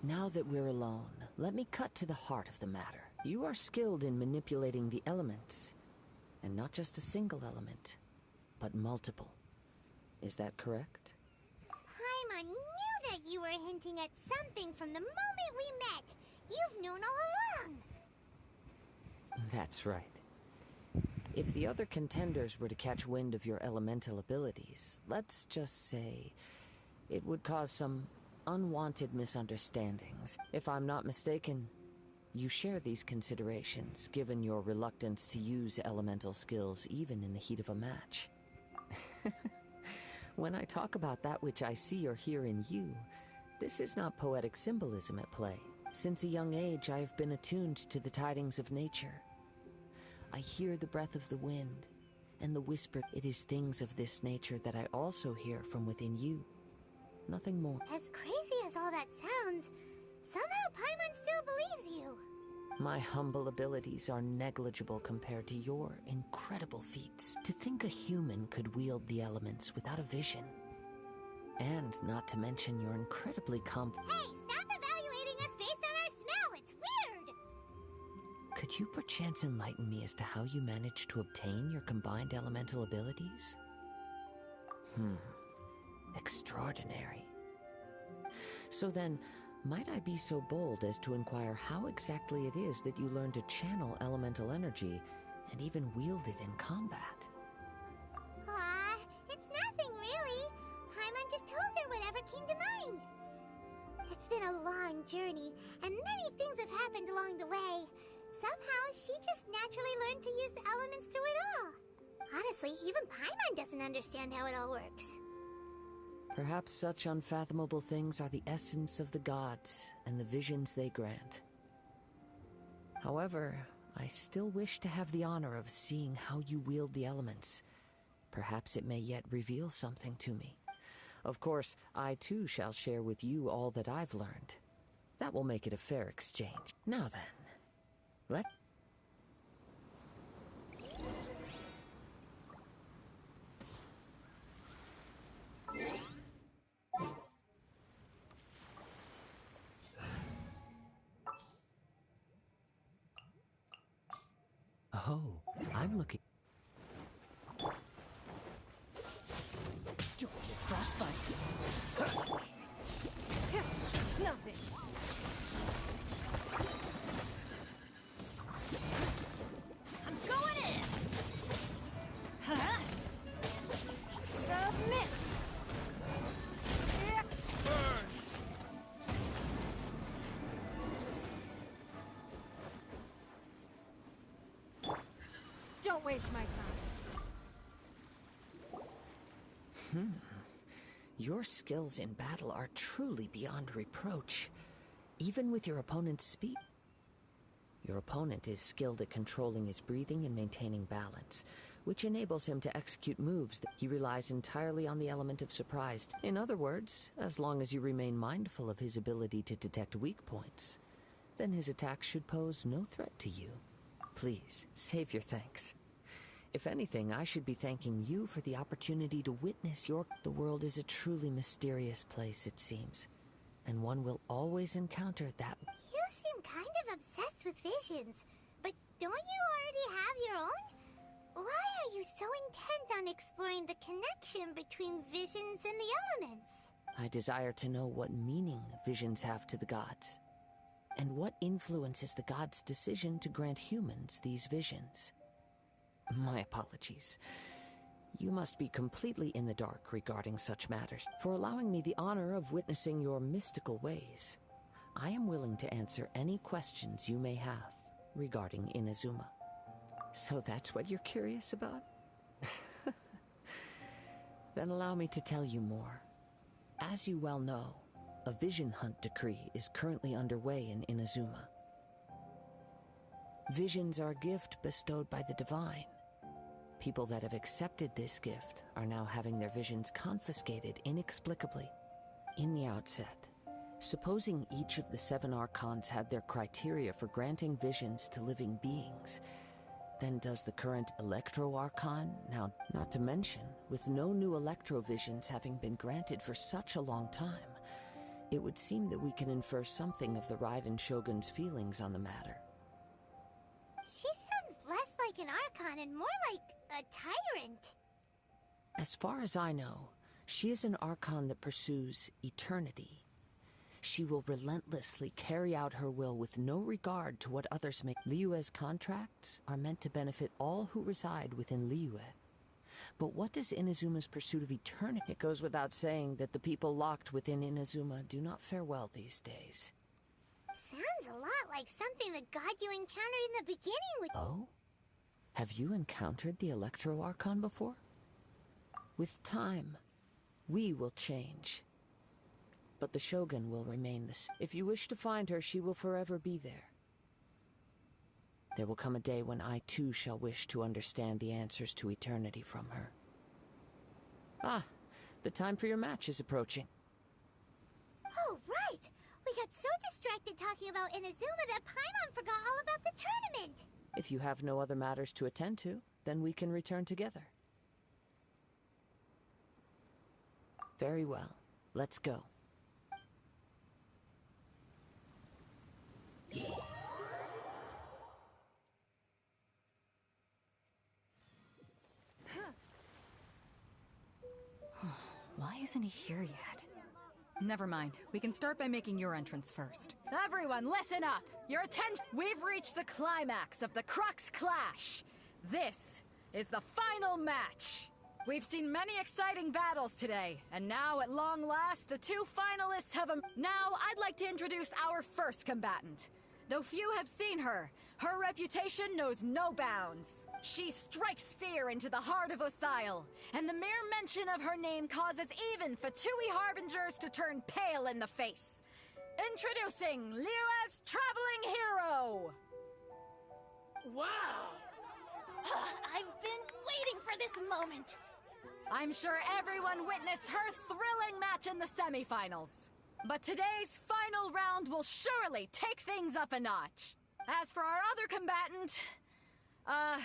Now that we're alone, let me cut to the heart of the matter. You are skilled in manipulating the elements. And not just a single element, but multiple. Is that correct? Paimon knew that you were hinting at something from the moment we met. You've known all along. That's right. If the other contenders were to catch wind of your elemental abilities, let's just say it would cause some unwanted misunderstandings. If I'm not mistaken, you share these considerations, given your reluctance to use elemental skills even in the heat of a match. When I talk about that which I see or hear in you, this is not poetic symbolism at play. Since a young age, I have been attuned to the tidings of nature. I hear the breath of the wind, and the whisper. It is things of this nature that I also hear from within you. Nothing more. As crazy as all that sounds, somehow Paimon still believes you. My humble abilities are negligible compared to your incredible feats. To think a human could wield the elements without a vision. And not to mention your incredibly Hey, stop evaluating us based on our smell! It's weird! Could you perchance enlighten me as to how you managed to obtain your combined elemental abilities? Extraordinary. So then, might I be so bold as to inquire how exactly it is that you learned to channel elemental energy and even wield it in combat? It's nothing really. Paimon just told her whatever came to mind. It's been a long journey, and many things have happened along the way. Somehow, she just naturally learned to use the elements through it all. Honestly, even Paimon doesn't understand how it all works. Perhaps such unfathomable things are the essence of the gods and the visions they grant. However, I still wish to have the honor of seeing how you wield the elements. Perhaps it may yet reveal something to me. Of course, I too shall share with you all that I've learned. That will make it a fair exchange. Now then, let... Oh, I'm looking... Don't get frostbite. It's nothing. I'm going in! Huh? Submit! Burn! Don't waste my time. Your skills in battle are truly beyond reproach, even with your opponent's speed. Your opponent is skilled at controlling his breathing and maintaining balance, which enables him to execute moves that he relies entirely on the element of surprise. In other words, as long as you remain mindful of his ability to detect weak points, then his attack should pose no threat to you. Please, save your thanks. If anything, I should be thanking you for the opportunity to witness your... The world is a truly mysterious place, it seems. And one will always encounter that... You seem kind of obsessed with visions, but don't you already have your own? Why are you so intent on exploring the connection between visions and the elements? I desire to know what meaning visions have to the gods, and what influences the gods' decision to grant humans these visions. My apologies. You must be completely in the dark regarding such matters. For allowing me the honor of witnessing your mystical ways, I am willing to answer any questions you may have regarding Inazuma. So that's what you're curious about? Then allow me to tell you more. As you well know, a vision hunt decree is currently underway in Inazuma. Visions are a gift bestowed by the divine. People that have accepted this gift are now having their visions confiscated inexplicably. In the outset, supposing each of the 7 archons had their criteria for granting visions to living beings, then does the current Electro-Archon, now not to mention, with no new Electro-visions having been granted for such a long time, It would seem that we can infer something of the Raiden Shogun's feelings on the matter. She sounds less like an Archon and more like a tyrant. As far as I know, she is an Archon that pursues eternity. She will relentlessly carry out her will with no regard to what others make. Liyue's contracts are meant to benefit all who reside within Liyue. But what does Inazuma's pursuit of eternity? It goes without saying that the people locked within Inazuma do not fare well these days. Sounds a lot like something the god you encountered in the beginning with— Oh? Have you encountered the Electro Archon before? With time, we will change. But the Shogun will remain the same. If you wish to find her, she will forever be there. There will come a day when I too shall wish to understand the answers to eternity from her. Ah, the time for your match is approaching. Oh, right! We got so distracted talking about Inazuma that Paimon forgot all about the tournament! If you have no other matters to attend to, then we can return together. Very well. Let's go. Why isn't he here yet? Never mind. We can start by making your entrance first. Everyone, listen up! Your attention! We've reached the climax of the Crux Clash! This is the final match! We've seen many exciting battles today, and now, at long last, the two finalists have Now, I'd like to introduce our first combatant. Though few have seen her, her reputation knows no bounds. She strikes fear into the heart of Osile, and the mere mention of her name causes even Fatui Harbingers to turn pale in the face. Introducing Liyue's traveling hero! Wow! I've been waiting for this moment! I'm sure everyone witnessed her thrilling match in the semifinals. But today's final round will surely take things up a notch. As for our other combatant, oh,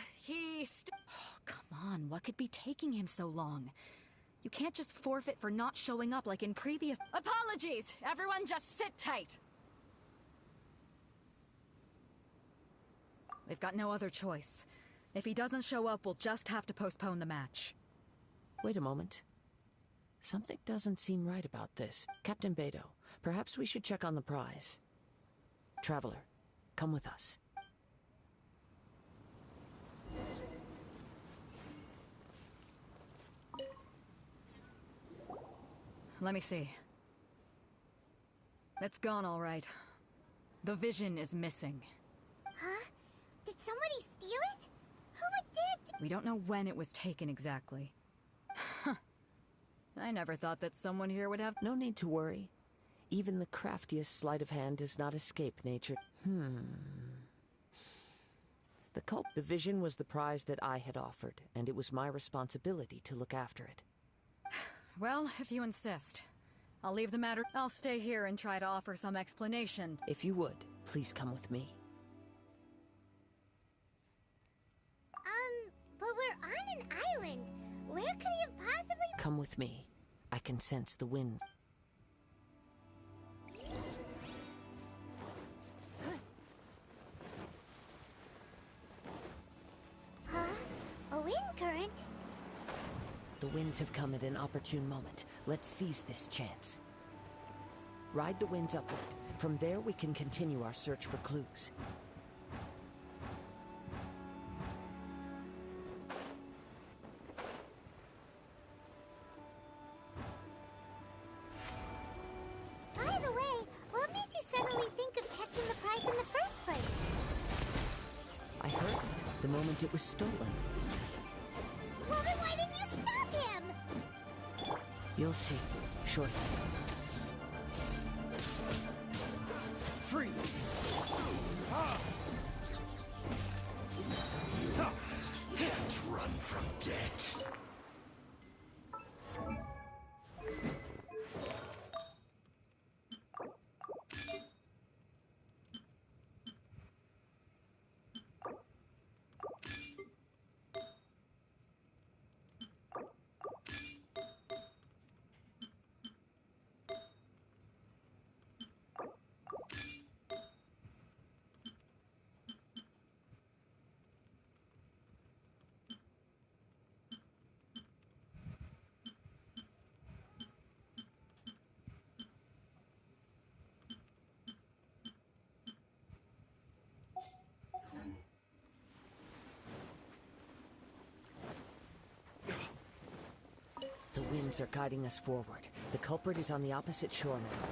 come on, what could be taking him so long? You can't just forfeit for not showing up like in previous— Apologies! Everyone just sit tight! We've got no other choice. If he doesn't show up, we'll just have to postpone the match. Wait a moment. Something doesn't seem right about this. Captain Beto, perhaps we should check on the prize. Traveler, come with us. Let me see. It's gone all right. The vision is missing. Huh? Did somebody steal it? Who would dare to— We don't know when it was taken exactly. I never thought that someone here would have— No need to worry. Even the craftiest sleight of hand does not escape nature. The vision was the prize that I had offered, and it was my responsibility to look after it. Well, if you insist. I'll leave the matter— I'll stay here and try to offer some explanation. If you would, please come with me. But we're on an island. Where could he have possibly— Come with me. I can sense the wind. Huh? A wind current? The winds have come at an opportune moment. Let's seize this chance. Ride the winds upward. From there, we can continue our search for clues. By the way, what made you suddenly think of checking the prize in the first place? I heard it the moment it was stolen. Well, then why didn't you stop him? You'll see, shortly. Freeze! Can't run from death. winds are guiding us forward. The culprit is on the opposite shore now.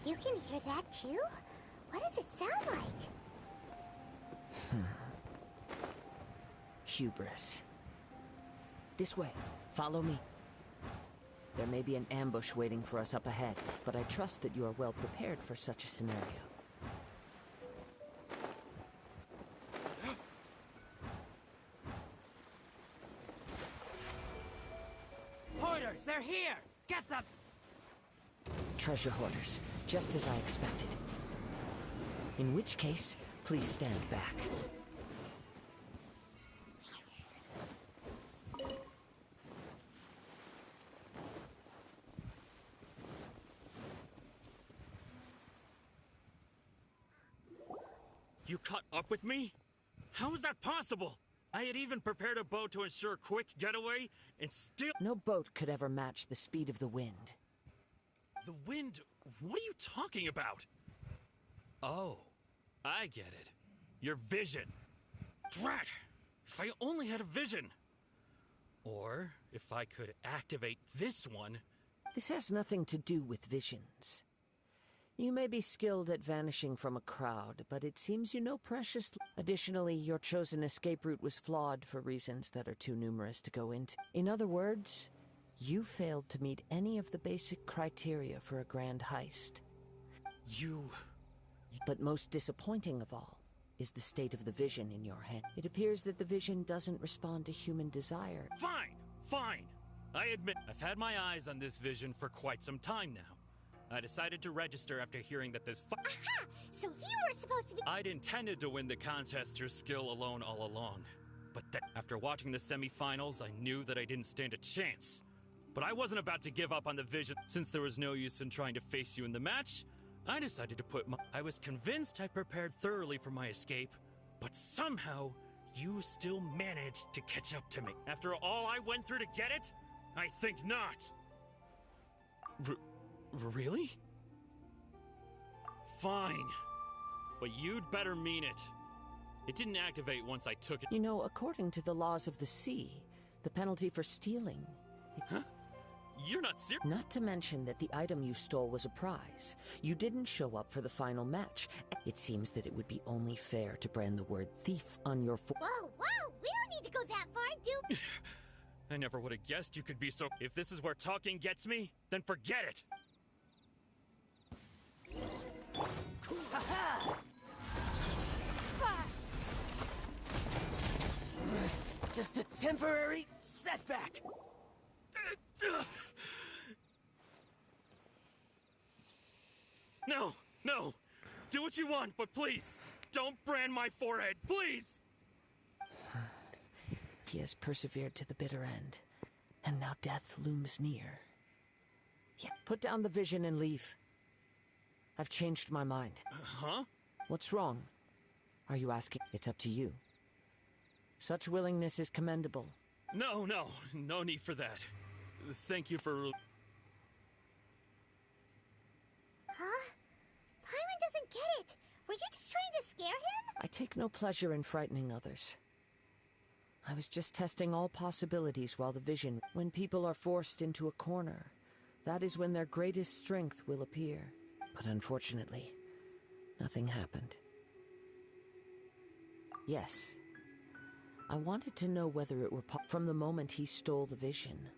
You can hear that too? What does it sound like? Hubris. This way. Follow me. There may be an ambush waiting for us up ahead, but I trust that you are well prepared for such a scenario. Hoarders, they're here! Get them! Treasure hoarders, just as I expected. In which case, please stand back. You caught up with me? How is that possible? I had even prepared a boat to ensure a quick getaway, and still— No boat could ever match the speed of the wind. The wind? What are you talking about? Oh, I get it. Your vision. Drat! If I only had a vision. Or if I could activate this one. This has nothing to do with visions. You may be skilled at vanishing from a crowd, but it seems you know precious. Additionally, your chosen escape route was flawed for reasons that are too numerous to go into. In other words, you failed to meet any of the basic criteria for a grand heist. But most disappointing of all is the state of the vision in your hand. It appears that the vision doesn't respond to human desire. Fine. I admit, I've had my eyes on this vision for quite some time now. I decided to register after hearing that this Aha! So you were supposed to be— I'd intended to win the contest through skill alone all along. But then, after watching the semi-finals, I knew that I didn't stand a chance. But I wasn't about to give up on the vision. Since there was no use in trying to face you in the match, I decided to put my— I was convinced I prepared thoroughly for my escape, but somehow, you still managed to catch up to me. After all I went through to get it? I think not. Really? Fine. But you'd better mean it. It didn't activate once I took it. You know, according to the laws of the sea, the penalty for stealing— Huh? You're not serious? Not to mention that the item you stole was a prize. You didn't show up for the final match. It seems that it would be only fair to brand the word thief on your Whoa! We don't need to go that far, dude! I never would have guessed you could be so— If this is where talking gets me, then forget it! Just a temporary setback. No! Do what you want, but please, don't brand my forehead, please! He has persevered to the bitter end, and now death looms near. Yet, put down the vision and leave. I've changed my mind. Huh? What's wrong? Are you asking? It's up to you. Such willingness is commendable. No need for that. Thank you for— Huh? Paimon doesn't get it! Were you just trying to scare him? I take no pleasure in frightening others. I was just testing all possibilities while the vision— When people are forced into a corner, that is when their greatest strength will appear. But unfortunately, nothing happened. Yes. I wanted to know whether it were from the moment he stole the vision,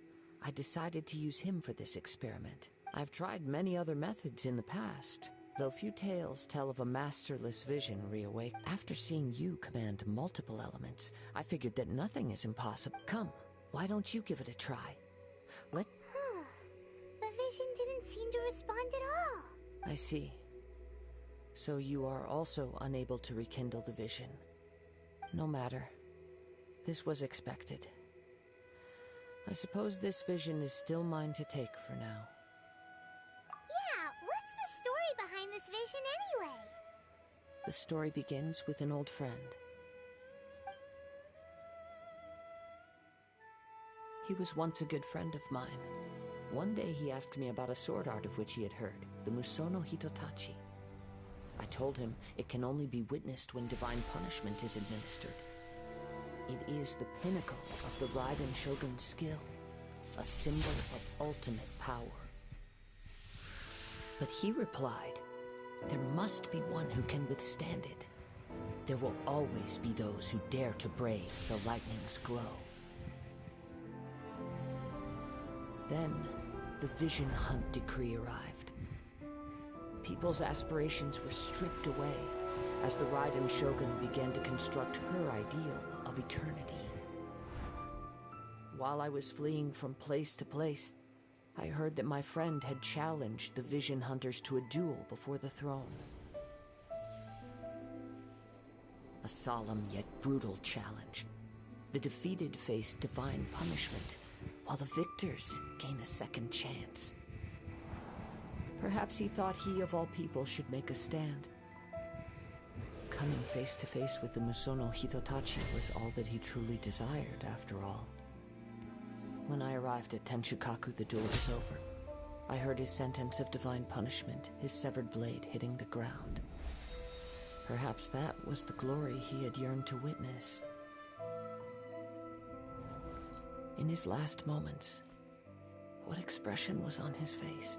I decided to use him for this experiment. I've tried many other methods in the past, though few tales tell of a masterless vision reawake. After seeing you command multiple elements, I figured that nothing is impossible. Come, why don't you give it a try? The vision didn't seem to respond at all. I see. So you are also unable to rekindle the vision. No matter. This was expected. I suppose this vision is still mine to take for now. Yeah, what's the story behind this vision anyway? The story begins with an old friend. He was once a good friend of mine. One day he asked me about a sword art of which he had heard, the Musono Hitotachi. I told him it can only be witnessed when divine punishment is administered. It is the pinnacle of the Raiden Shogun's skill. a symbol of ultimate power. But he replied, there must be one who can withstand it. There will always be those who dare to brave the lightning's glow. Then, the Vision Hunt decree arrived. People's aspirations were stripped away as the Raiden Shogun began to construct her ideal of eternity. While I was fleeing from place to place, I heard that my friend had challenged the Vision Hunters to a duel before the throne. A solemn yet brutal challenge. The defeated face divine punishment, while the victors gain a second chance. Perhaps he thought he of all people should make a stand. Coming face to face with the Musono Hitotachi was all that he truly desired, after all. When I arrived at Tenshukaku, the duel was over. I heard his sentence of divine punishment, his severed blade hitting the ground. Perhaps that was the glory he had yearned to witness. In his last moments, what expression was on his face?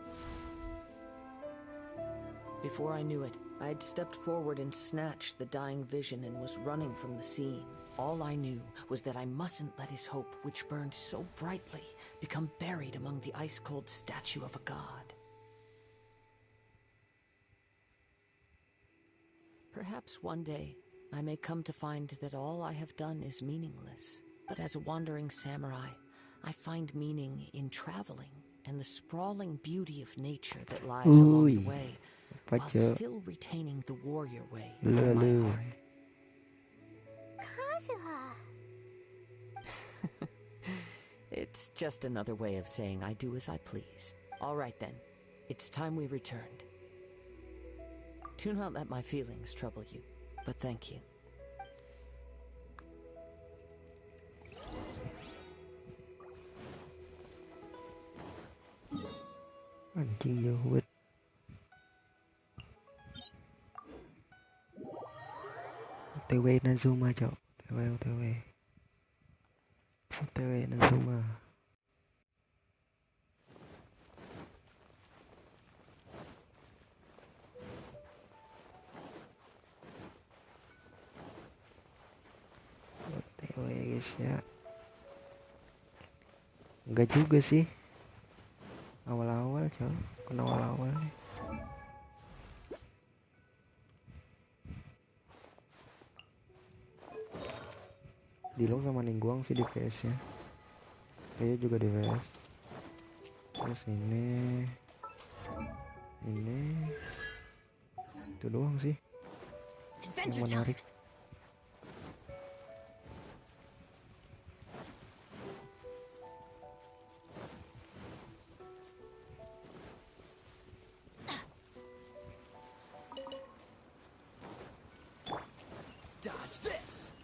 Before I knew it, I had stepped forward and snatched the dying vision and was running from the scene. All I knew was that I mustn't let his hope, which burned so brightly, become buried among the ice-cold statue of a god. Perhaps one day, I may come to find that all I have done is meaningless. But as a wandering samurai, I find meaning in traveling and the sprawling beauty of nature that lies along the way, while still retaining the warrior way in my heart. Kazuha! It's just another way of saying I do as I please. All right then, it's time we returned. Do not let my feelings trouble you, but thank you. Anjing Yahud. OTW Inazuma, cok. OTW Inazuma. OTW guys ya. Enggak juga sih. Awal-awal cok, kena awal-awal nih. Dilong sama Ningguang sih di PS nya. Kayaknya juga di PS. Terus ini itu doang sih yang menarik. Dodge this.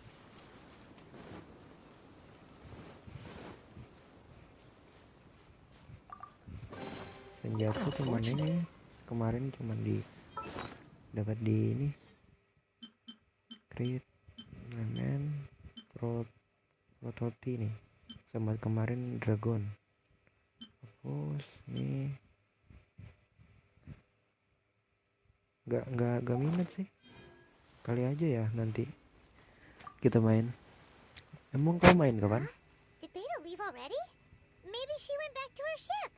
Senjata cuman ini kemarin cuman dapat di ini crit elemen prototi nih, sama kemarin dragon. Hapus nih, nggak minat sih. Kali aja ya nanti kita main. Emang kau main kapan? Did Beta leave already? Maybe she went back to her ship.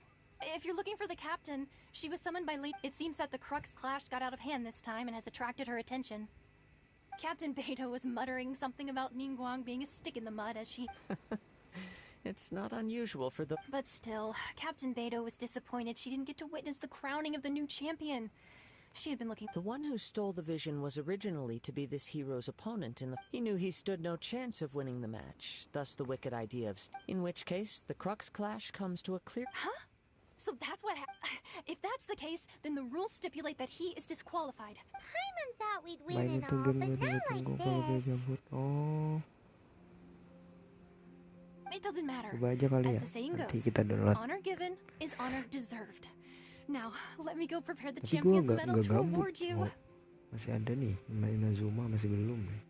If you're looking for the captain, she was summoned by late. It seems that the Crux clash got out of hand this time and has attracted her attention. Captain Beto was muttering something about Ningguang being a stick in the mud as she... It's not unusual for the... But still, Captain Beto was disappointed she didn't get to witness the crowning of the new champion. She had been looking... The one who stole the vision was originally to be this hero's opponent in the... He knew he stood no chance of winning the match, thus the wicked idea of... In which case, the Crux clash comes to a clear... Huh? So that's what if that's the case, then the rules stipulate that he is disqualified. Paimon thought we'd win and all, but not like this. Oh. It doesn't matter. Coba aja kali ya. As the saying Nanti goes, kita download. honor given is honor deserved. Now, let me go prepare the Tapi champion's gua medal nggak to gabut. award you. Oh, masih ada nih, Inazuma masih belum nih.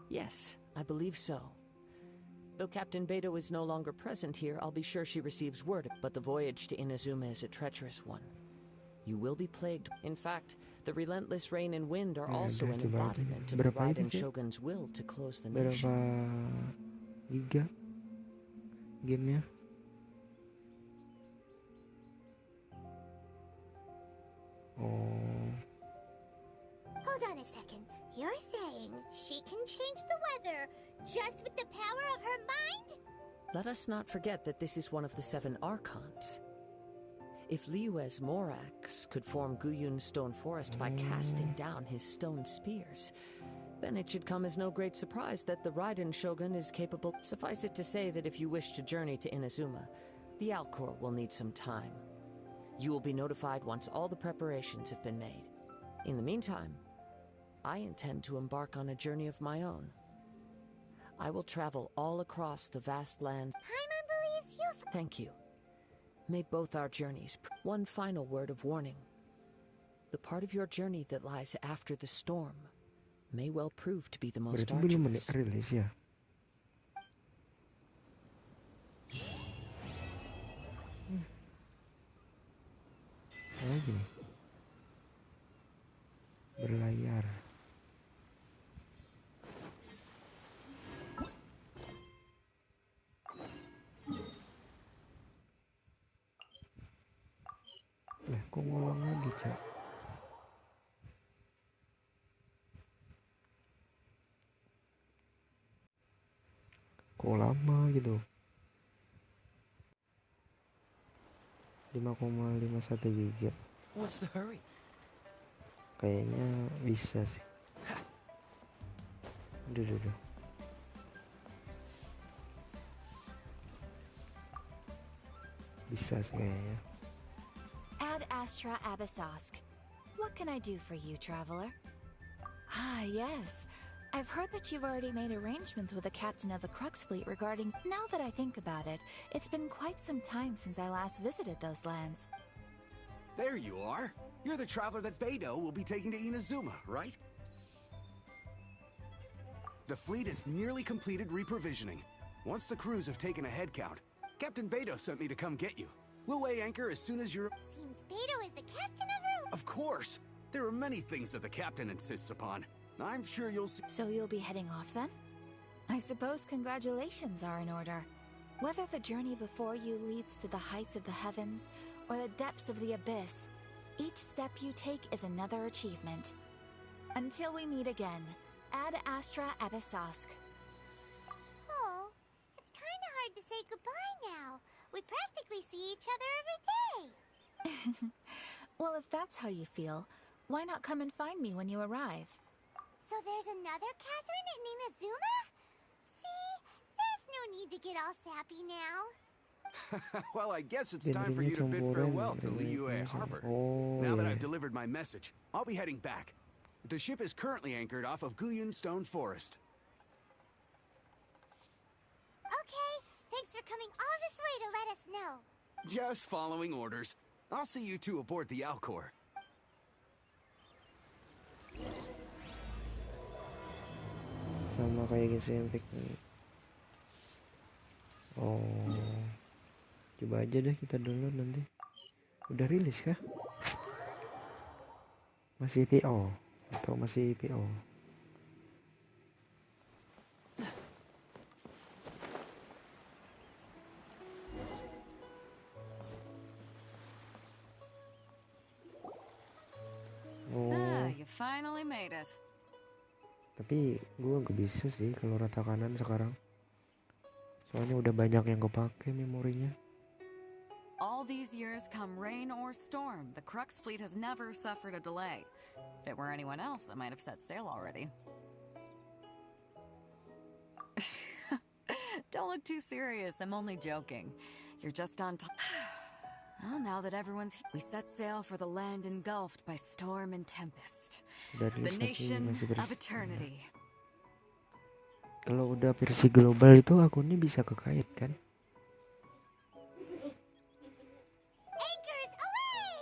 Yes, I believe so. Though Captain Beto is no longer present here, I'll be sure she receives word. But the voyage to Inazuma is a treacherous one. You will be plagued. In fact, the relentless rain and wind are also an embodiment of the Raiden Shogun's will to close the nation. Berapa giga gamenya? Oh. Hold on a second. You're saying she can change the weather just with the power of her mind? Let us not forget that this is one of the 7 Archons. If Liyue's Morax could form Guyun's stone forest by casting down his stone spears, then it should come as no great surprise that the Raiden Shogun is capable. Suffice it to say that if you wish to journey to Inazuma, the Alcor will need some time. You will be notified once all the preparations have been made. In the meantime, I intend to embark on a journey of my own. I will travel all across the vast lands. Paimon believes you. Thank you. May both our journeys. One final word of warning. The part of your journey that lies after the storm may well prove to be the most Berarti belum arduous. rilis ya? Lagi nih. Berlayar. Lah, kok ngulang lagi, Cak? Kok lama gitu? 5,51 giga. What's the hurry? Kayaknya bisa sih. Duh. Bisa sih kayaknya. Ad Astra Abyssosk. What can I do for you, traveler? Ah, yes. I've heard that you've already made arrangements with the captain of the Crux fleet regarding... Now that I think about it, it's been quite some time since I last visited those lands. There you are. You're the traveler that Beto will be taking to Inazuma, right? The fleet is nearly completed reprovisioning. Once the crews have taken a head count, Captain Beto sent me to come get you. We'll weigh anchor as soon as you're... Seems Beto is the captain of her... Of course! There are many things that the captain insists upon. I'm sure you'll see... So you'll be heading off then? I suppose congratulations are in order. Whether the journey before you leads to the heights of the heavens or the depths of the abyss, each step you take is another achievement. Until we meet again, Ad Astra Abyssosk. Oh, it's kind of hard to say goodbye now. We practically see each other every day. Well, if that's how you feel, why not come and find me when you arrive? So there's another Catherine in Inazuma? See, there's no need to get all sappy now. Well, I guess it's time for you to bid farewell to Liyue Harbor. Now that I've delivered my message, I'll be heading back. The ship is currently anchored off of Guyun Stone Forest. Okay, thanks for coming all this way to let us know. Just following orders. I'll see you two aboard the Alcor. Sama kayak Genshik nih. Oh, coba aja deh kita download nanti. Udah rilis kah? Masih PO atau masih PO? Ah, you finally made it. Tapi gue gak bisa sih kalau rata kanan sekarang. Soalnya udah banyak yang kepake memorinya. All these years, come rain or storm, the Crux fleet has never suffered a delay. If it were anyone else, I might have set sail already. Don't look too serious, I'm only joking. You're just on time. Well, now that everyone's here, we set sail for the land engulfed by storm and tempest. The nation of eternity. Kalau udah versi global itu akunnya bisa kekait kan? Anchors away!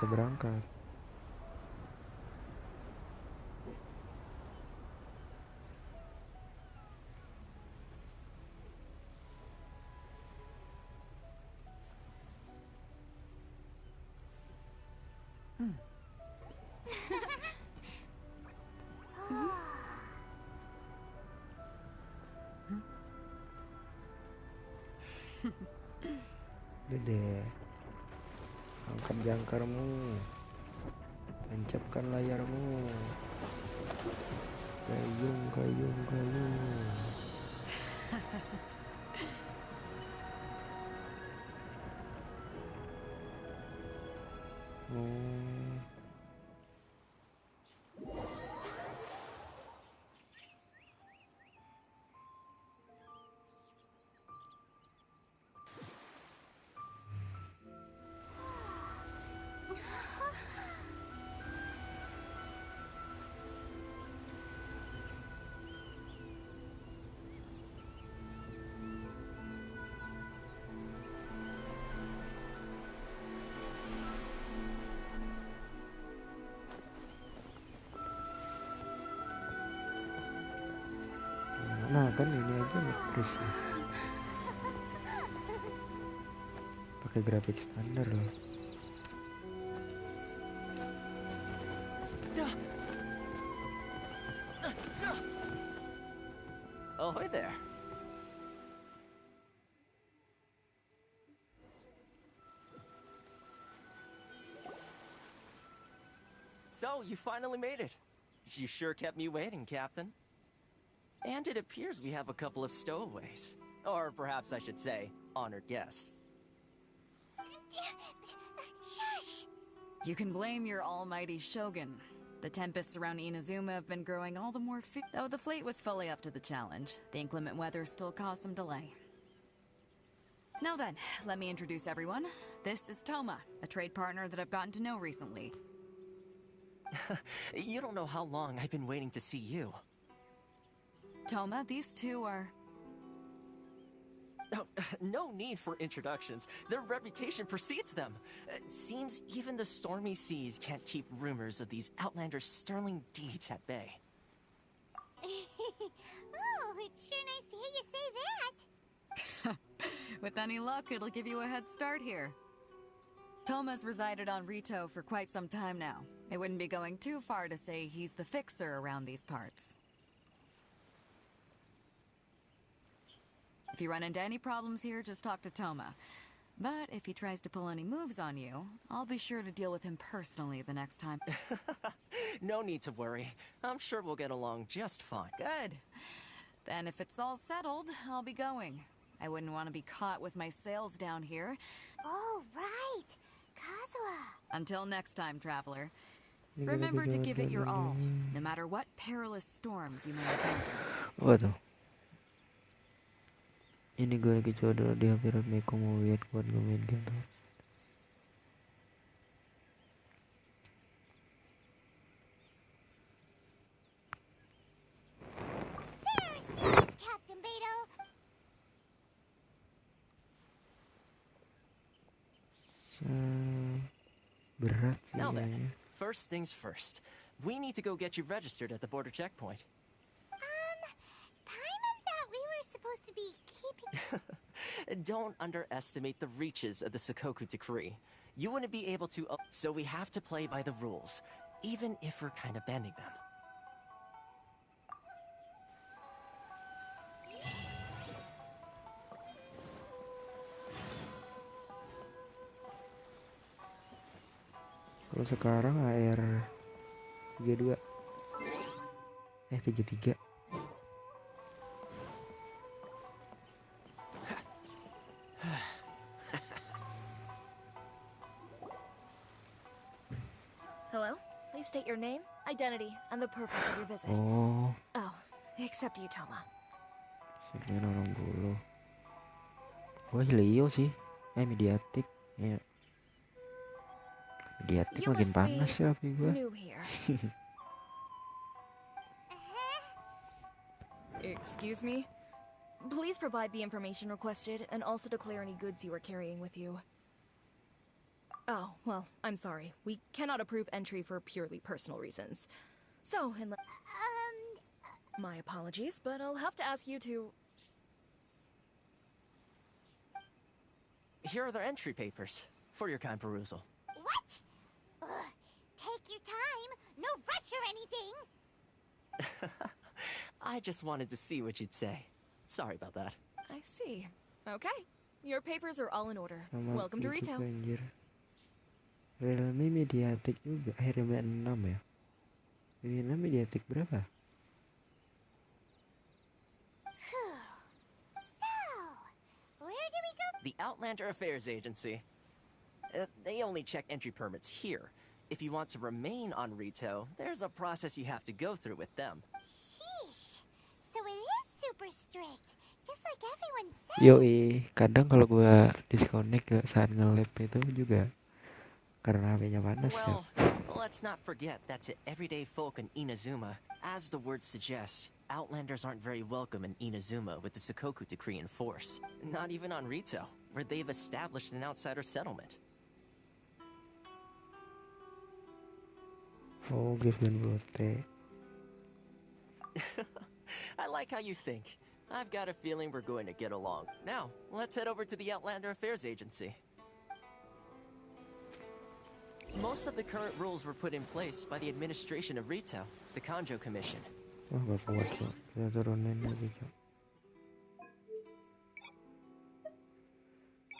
bisa berangkat. Udah deh, angkat jangkarmu, tancapkan layarmu, gayung gayung gayung. Nah kan ini aja terus pakai grafik standar loh. Ahoy there. So, you finally made it. You sure kept me waiting, Captain. And it appears we have a couple of stowaways. Or perhaps I should say, honored guests. Shush! You can blame your almighty shogun. The tempests around Inazuma have been growing all the more though the fleet was fully up to the challenge. The inclement weather still caused some delay. Now then, let me introduce everyone. This is Toma, a trade partner that I've gotten to know recently. You don't know how long I've been waiting to see you. Toma, these two are... Oh, no need for introductions. Their reputation precedes them. Seems even the stormy seas can't keep rumors of these outlanders' sterling deeds at bay. Oh, it's sure nice to hear you say that. With any luck, it'll give you a head start here. Toma's resided on Rito for quite some time now. It wouldn't be going too far to say he's the fixer around these parts. If you run into any problems here, just talk to Toma. But if he tries to pull any moves on you, I'll be sure to deal with him personally the next time. No need to worry. I'm sure we'll get along just fine. Good. Then if it's all settled, I'll be going. I wouldn't want to be caught with my sails down here. Oh, right. Kazuha. Until next time, traveler. Remember to give it your all, no matter what perilous storms you may encounter. Waduh. Ini gue lagi coba di hampir Meko mau lihat buat ngemain game tuh. There sees Captain Beto. Berat sih Now kayaknya. then, first things first. We need to go get you registered at the border checkpoint. Paimon thought we were supposed to be keeping... Don't underestimate the reaches of the Sakoku decree. You wouldn't be able to, so we have to play by the rules, even if we're kind of bending them. Kalau sekarang AR 32 33. Hello? Please state your name, identity, and the purpose of your visit. Oh, Oh, except you, Toma. sebenarnya orang dulu. Wah, Leo sih. Mediatik. Ya. Mediatik You makin must panas be ya api gua. new here. Excuse me? Please provide the information requested and also declare any goods you are carrying with you. Oh, well, I'm sorry. We cannot approve entry for purely personal reasons. So, my apologies, but I'll have to ask you to... Here are their entry papers, for your kind perusal. What? Ugh, take your time. No rush or anything. I just wanted to see what you'd say. Sorry about that. I see. Okay. Your papers are all in order. Sama Welcome to itu retail. anjir. Realme Mediatek juga. Akhirnya 6 ya. Realme Mediatek berapa? Where do we go? The Outlander Affairs Agency. They only check entry permits here. If you want to remain on Rito, there's a process you have to go through with them. Sheesh. So it is super strict. Just like everyone says. Yoi, kadang kalau gua disconnect saat nge-lab itu juga karena HP-nya panas ya. Well, let's not forget that to everyday folk in Inazuma, as the word suggests, Outlanders aren't very welcome in Inazuma with the Sakoku decree in force. Not even on Rito, where they've established an outsider settlement. Oh, Griffin Brote. I like how you think. I've got a feeling we're going to get along. Now, let's head over to the Outlander Affairs Agency. Most of the current rules were put in place by the administration of Rito, the Kanjo Commission. Wah, gak kuat kok. Kita turunin lagi, Cok.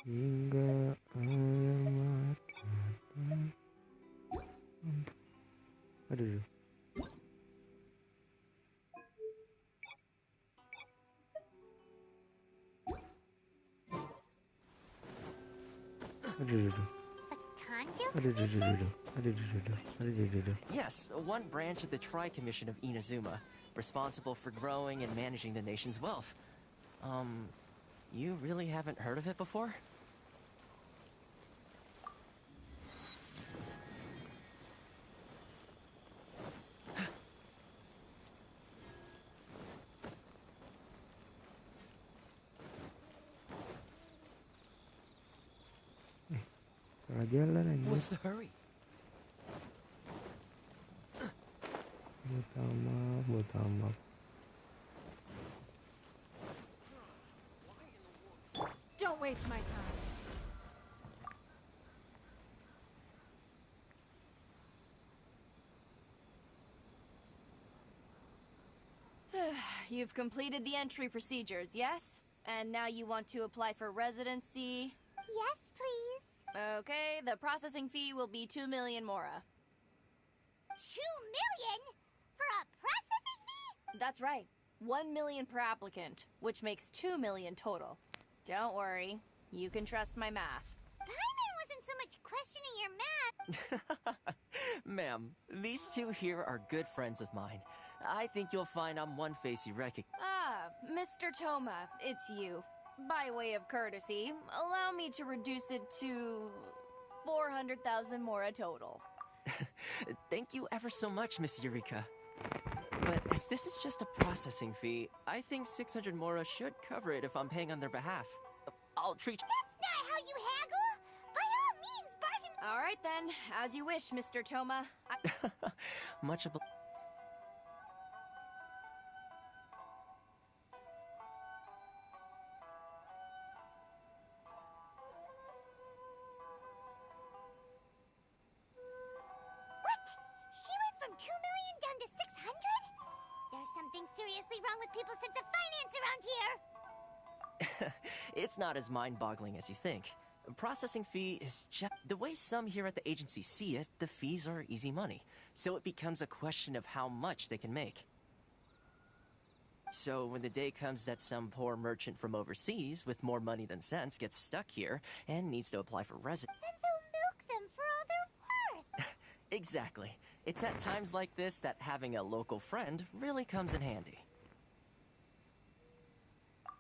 Hingga air mata. Aduh. Yes, one branch of the Tri-Commission of Inazuma, responsible for growing and managing the nation's wealth. You really haven't heard of it before? Jalan aja. What's the hurry? Butama. Don't waste my time. You've completed the entry procedures, yes? And now you want to apply for residency? Yes, please. Okay, the processing fee will be 2 million mora. 2 million? For a processing fee? That's right. 1 million per applicant, which makes 2 million total. Don't worry, you can trust my math. Paimon wasn't so much questioning your math. Ma'am, these two here are good friends of mine. I think you'll find I'm one face you recognize. Ah, Mr. Toma, it's you. By way of courtesy, allow me to reduce it to 400,000 mora total. Thank you ever so much, Miss Eureka. But as this is just a processing fee, I think 600 mora should cover it if I'm paying on their behalf. I'll treat you. That's not how you haggle. By all means, bargain. All right then, as you wish, Mr. Toma. Much obliged. Seriously wrong with people's sense of finance around here. It's not as mind-boggling as you think. Processing fee is just... The way some here at the agency see it, the fees are easy money. So it becomes a question of how much they can make. So when the day comes that some poor merchant from overseas with more money than sense gets stuck here and needs to apply for residence... Then they'll milk them for all they're worth. Exactly. It's at times like this that having a local friend really comes in handy.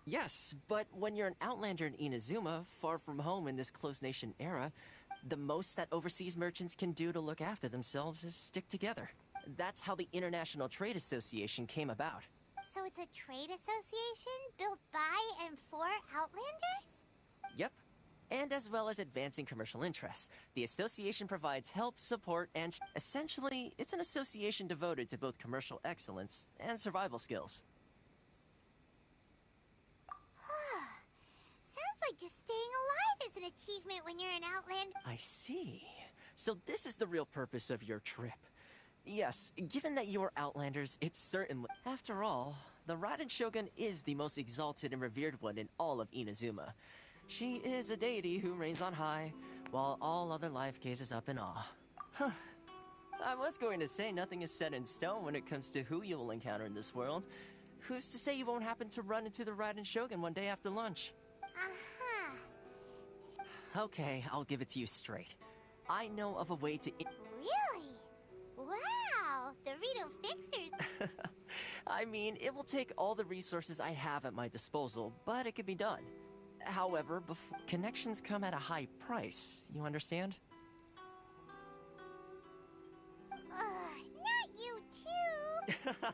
Yes, but when you're an outlander in Inazuma, far from home in this close nation era, the most that overseas merchants can do to look after themselves is stick together. That's how the International Trade Association came about. So it's a trade association built by and for outlanders? Yep. and as well as advancing commercial interests. The association provides help, support, and essentially, it's an association devoted to both commercial excellence and survival skills. Sounds like just staying alive is an achievement when you're an Outlander. I see. So this is the real purpose of your trip. Yes, given that you're Outlanders, it's certainly... After all, the Raiden Shogun is the most exalted and revered one in all of Inazuma. She is a deity who reigns on high, while all other life gazes up in awe. Huh. I was going to say nothing is set in stone when it comes to who you will encounter in this world. Who's to say you won't happen to run into the Raiden Shogun one day after lunch? Okay, I'll give it to you straight. I know of a way to... Really? Wow, the Rito Fixer. I mean, it will take all the resources I have at my disposal, but it can be done. However, connections come at a high price, you understand? Not you too!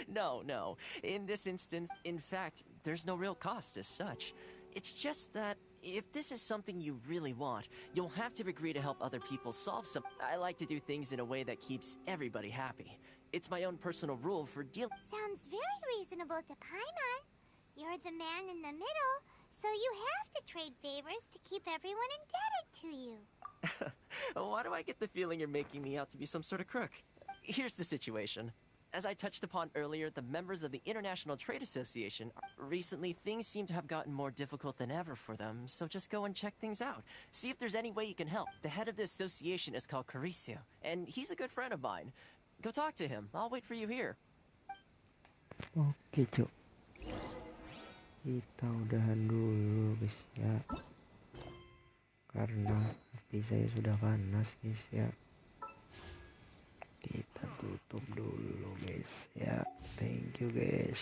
No. In this instance, in fact, there's no real cost as such. It's just that if this is something you really want, you'll have to agree to help other people solve some... I like to do things in a way that keeps everybody happy. It's my own personal rule for dealing... Sounds very reasonable to Paimon. You're the man in the middle, so you have to trade favors to keep everyone indebted to you. Why do I get the feeling you're making me out to be some sort of crook? Here's the situation. As I touched upon earlier, the members of the International Trade Association, recently things seem to have gotten more difficult than ever for them, so just go and check things out. See if there's any way you can help. The head of the association is called Carisio, and he's a good friend of mine. Go talk to him. I'll wait for you here. Oke, Cuk. Kita udahan dulu, guys, ya. Karena hati saya sudah panas, guys, ya. Kita tutup dulu, guys, ya. Thank you, guys.